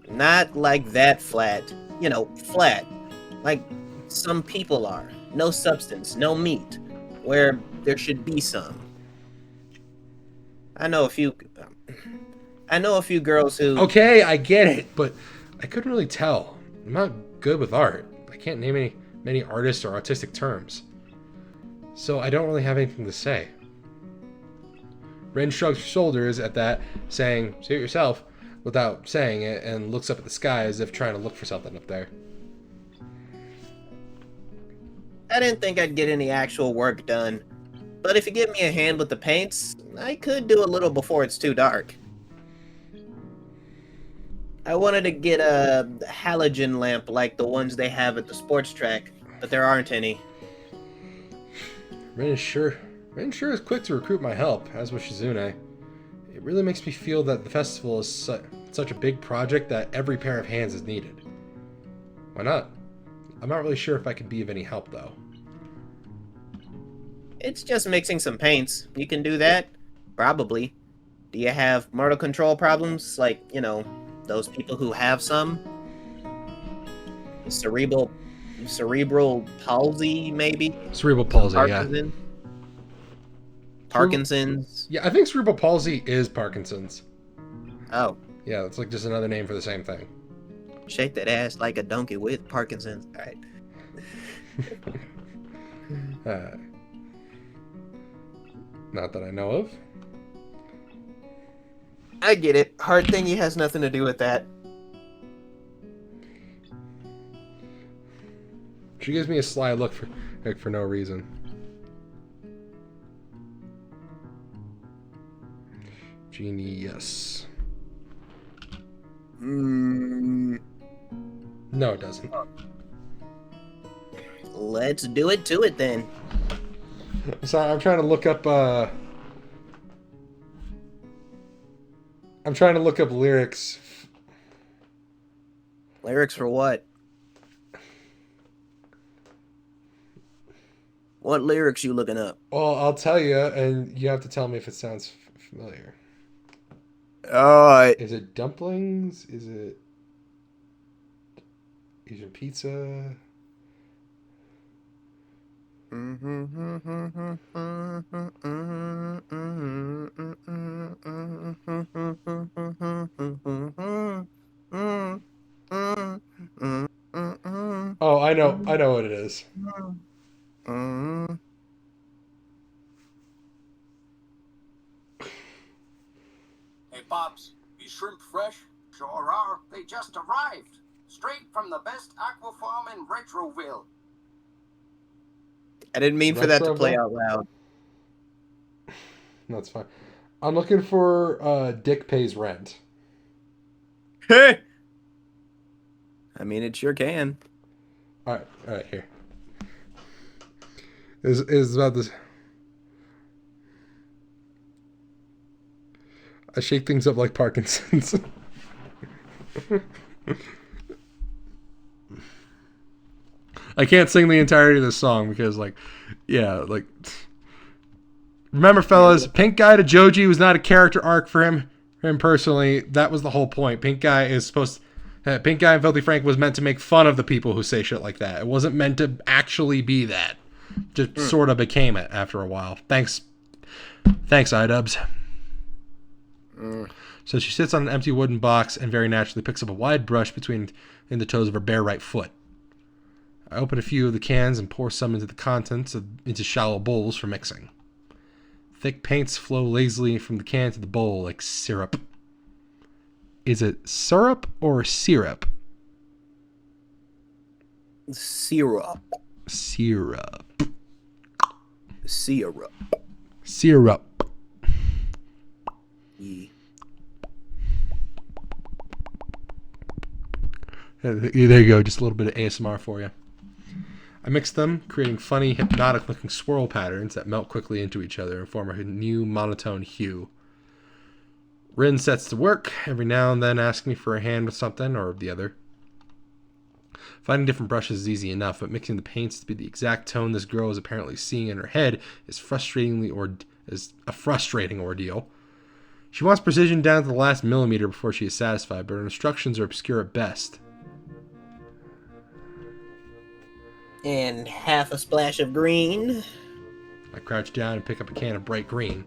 Speaker 4: Not like that flat. You know, flat. Like some people are. No substance, no meat. Where there should be some. I know a few girls who...
Speaker 1: Okay, I get it, but I couldn't really tell. I'm not good with art. I can't name many artists or artistic terms. So I don't really have anything to say. Ren shrugs her shoulders at that, saying, "See it yourself," without saying it, and looks up at the sky as if trying to look for something up there.
Speaker 4: I didn't think I'd get any actual work done. But if you give me a hand with the paints, I could do a little before it's too dark. I wanted to get a halogen lamp like the ones they have at the sports track, but there aren't any.
Speaker 1: Ren sure is quick to recruit my help, as was Shizune. It really makes me feel that the festival is such a big project that every pair of hands is needed. Why not? I'm not really sure if I could be of any help, though.
Speaker 4: It's just mixing some paints. You can do that? Probably. Do you have motor control problems? Like, you know, those people who have some? Cerebral palsy, maybe?
Speaker 1: Cerebral palsy,
Speaker 4: Parkinson? Parkinson's?
Speaker 1: Yeah, I think cerebral palsy is Parkinson's.
Speaker 4: Oh.
Speaker 1: Yeah, it's like just another name for the same thing.
Speaker 4: Shake that ass like a donkey with Parkinson's. Alright.
Speaker 1: Not that I know of.
Speaker 4: I get it. Heart thingy has nothing to do with that.
Speaker 1: She gives me a sly look for no reason. Genius. No, it doesn't.
Speaker 4: Let's do it to it then.
Speaker 1: Sorry, I'm trying to look up I'm trying to look up lyrics.
Speaker 4: Lyrics for what? What lyrics you looking up?
Speaker 1: Well, I'll tell you, and you have to tell me if it sounds familiar.
Speaker 4: Alright.
Speaker 1: Is it dumplings? Is it Asian pizza? Oh, I know what it is.
Speaker 6: Hey, Pops, these shrimp fresh? Sure are. They just arrived. Straight from the best aqua farm in Retroville.
Speaker 4: I didn't mean for that to play out loud.
Speaker 1: That's fine. I'm looking for Dick Pays Rent.
Speaker 4: Hey! I mean, it sure can.
Speaker 1: All right, here. Is about this. I shake things up like Parkinson's. I can't sing the entirety of the song because, remember, fellas, Pink Guy to Joji was not a character arc for him personally. That was the whole point. Pink Guy and Filthy Frank was meant to make fun of the people who say shit like that. It wasn't meant to actually be that. Just sort of became it after a while. Thanks, iDubbbz. So she sits on an empty wooden box and very naturally picks up a wide brush in the toes of her bare right foot. I open a few of the cans and pour some into the contents into shallow bowls for mixing. Thick paints flow lazily from the can to the bowl like syrup. Is it syrup or syrup?
Speaker 4: Syrup.
Speaker 1: Syrup.
Speaker 4: Syrup.
Speaker 1: Syrup.
Speaker 4: Yeah.
Speaker 1: There you go, just a little bit of ASMR for you. I mix them, creating funny, hypnotic-looking swirl patterns that melt quickly into each other and form a new monotone hue. Rin sets to work, every now and then asking me for a hand with something or the other. Finding different brushes is easy enough, but mixing the paints to be the exact tone this girl is apparently seeing in her head is a frustrating ordeal. She wants precision down to the last millimeter before she is satisfied, but her instructions are obscure at best.
Speaker 4: And half a splash of green.
Speaker 1: I crouch down and pick up a can of bright green.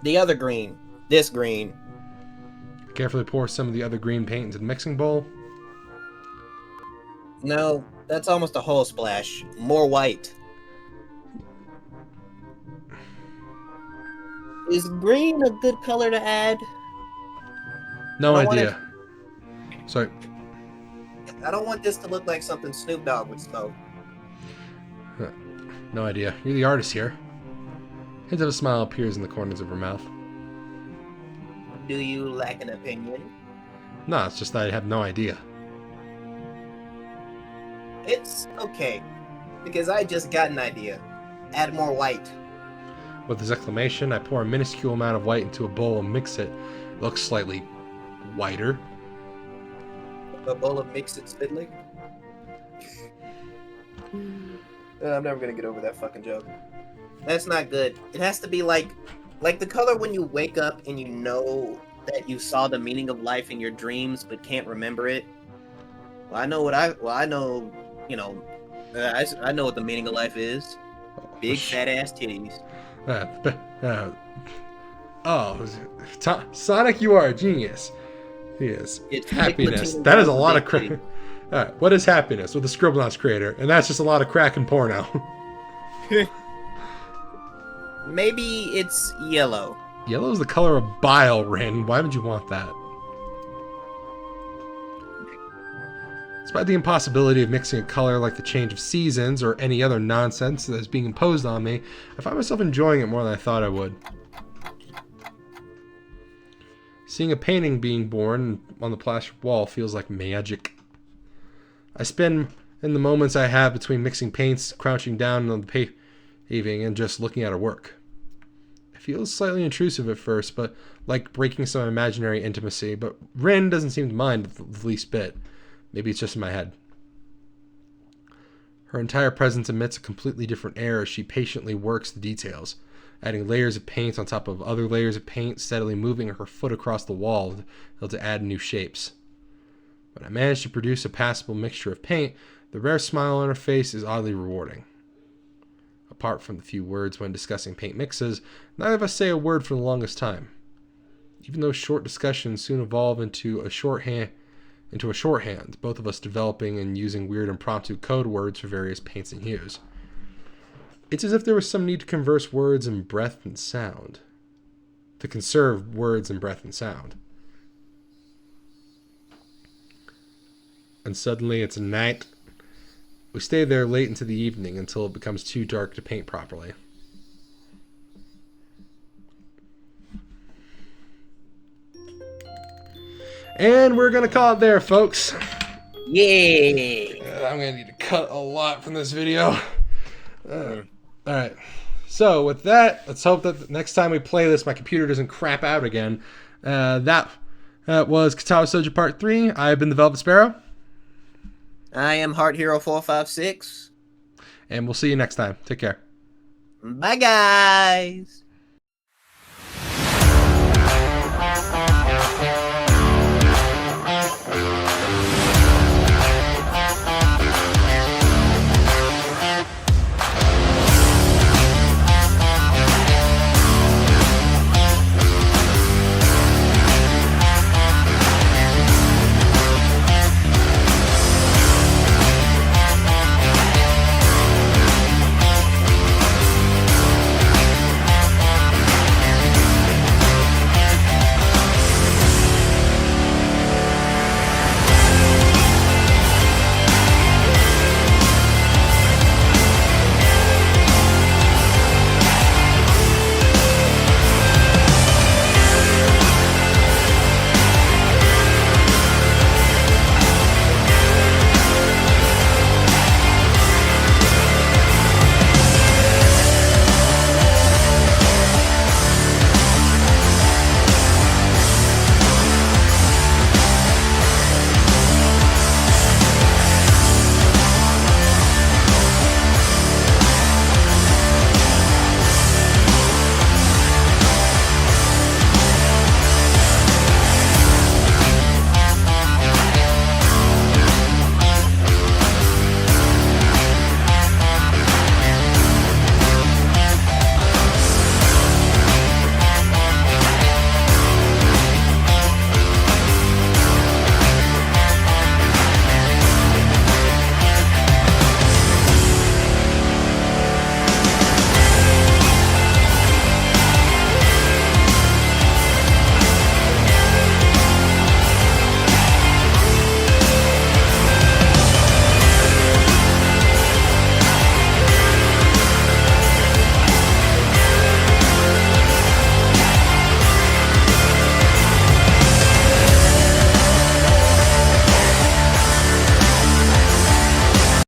Speaker 4: The other green. This green.
Speaker 1: I carefully pour some of the other green paint into the mixing bowl.
Speaker 4: No, that's almost a whole splash. More white. Is green a good color to add?
Speaker 1: No
Speaker 4: I don't
Speaker 1: idea. Sorry.
Speaker 4: I don't want this to look like something Snoop Dogg would smoke.
Speaker 1: No idea. You're the artist here. Hint of a smile appears in the corners of her mouth.
Speaker 4: Do you lack an opinion?
Speaker 1: No, it's just that I have no idea.
Speaker 4: It's okay, because I just got an idea. Add more white.
Speaker 1: With this exclamation, I pour a minuscule amount of white into a bowl and mix it. It looks slightly whiter.
Speaker 4: A bowl of mix it spitling? I'm never gonna get over that fucking joke. That's not good. It has to be like the color when you wake up and you know that you saw the meaning of life in your dreams but can't remember it. I know what the meaning of life is. Big fat ass titties.
Speaker 1: Sonic, you are a genius. He is.
Speaker 4: It's
Speaker 1: happiness.
Speaker 4: Clipchamp
Speaker 1: That is a
Speaker 4: and
Speaker 1: lot of
Speaker 4: big
Speaker 1: crack. Alright, what is happiness? With the Scribblenauts creator, and that's just a lot of crack and porno.
Speaker 4: Maybe it's yellow.
Speaker 1: Yellow is the color of bile, Rin. Why would you want that? Despite the impossibility of mixing a color like the change of seasons or any other nonsense that is being imposed on me, I find myself enjoying it more than I thought I would. Seeing a painting being born on the plastered wall feels like magic. I spend in the moments I have between mixing paints, crouching down on the paving, and just looking at her work. It feels slightly intrusive at first, but like breaking some imaginary intimacy, but Rin doesn't seem to mind the least bit. Maybe it's just in my head. Her entire presence emits a completely different air as she patiently works the details, adding layers of paint on top of other layers of paint, steadily moving her foot across the wall to add new shapes. When I manage to produce a passable mixture of paint, the rare smile on her face is oddly rewarding. Apart from the few words when discussing paint mixes, neither of us say a word for the longest time. Even those short discussions soon evolve into a shorthand, both of us developing and using weird impromptu code words for various paints and hues. It's as if there was some need to conserve words and breath and sound. And suddenly it's night. We stay there late into the evening until it becomes too dark to paint properly. And we're going to call it there, folks.
Speaker 4: Yeah.
Speaker 1: I'm going to need to cut a lot from this video. Alright. So, with that, let's hope that the next time we play this, my computer doesn't crap out again. That was Katawa Shoujo Part 3. I've been the Velvet Sparrow.
Speaker 4: I am Heart Hero 456.
Speaker 1: And we'll see you next time. Take care.
Speaker 4: Bye, guys.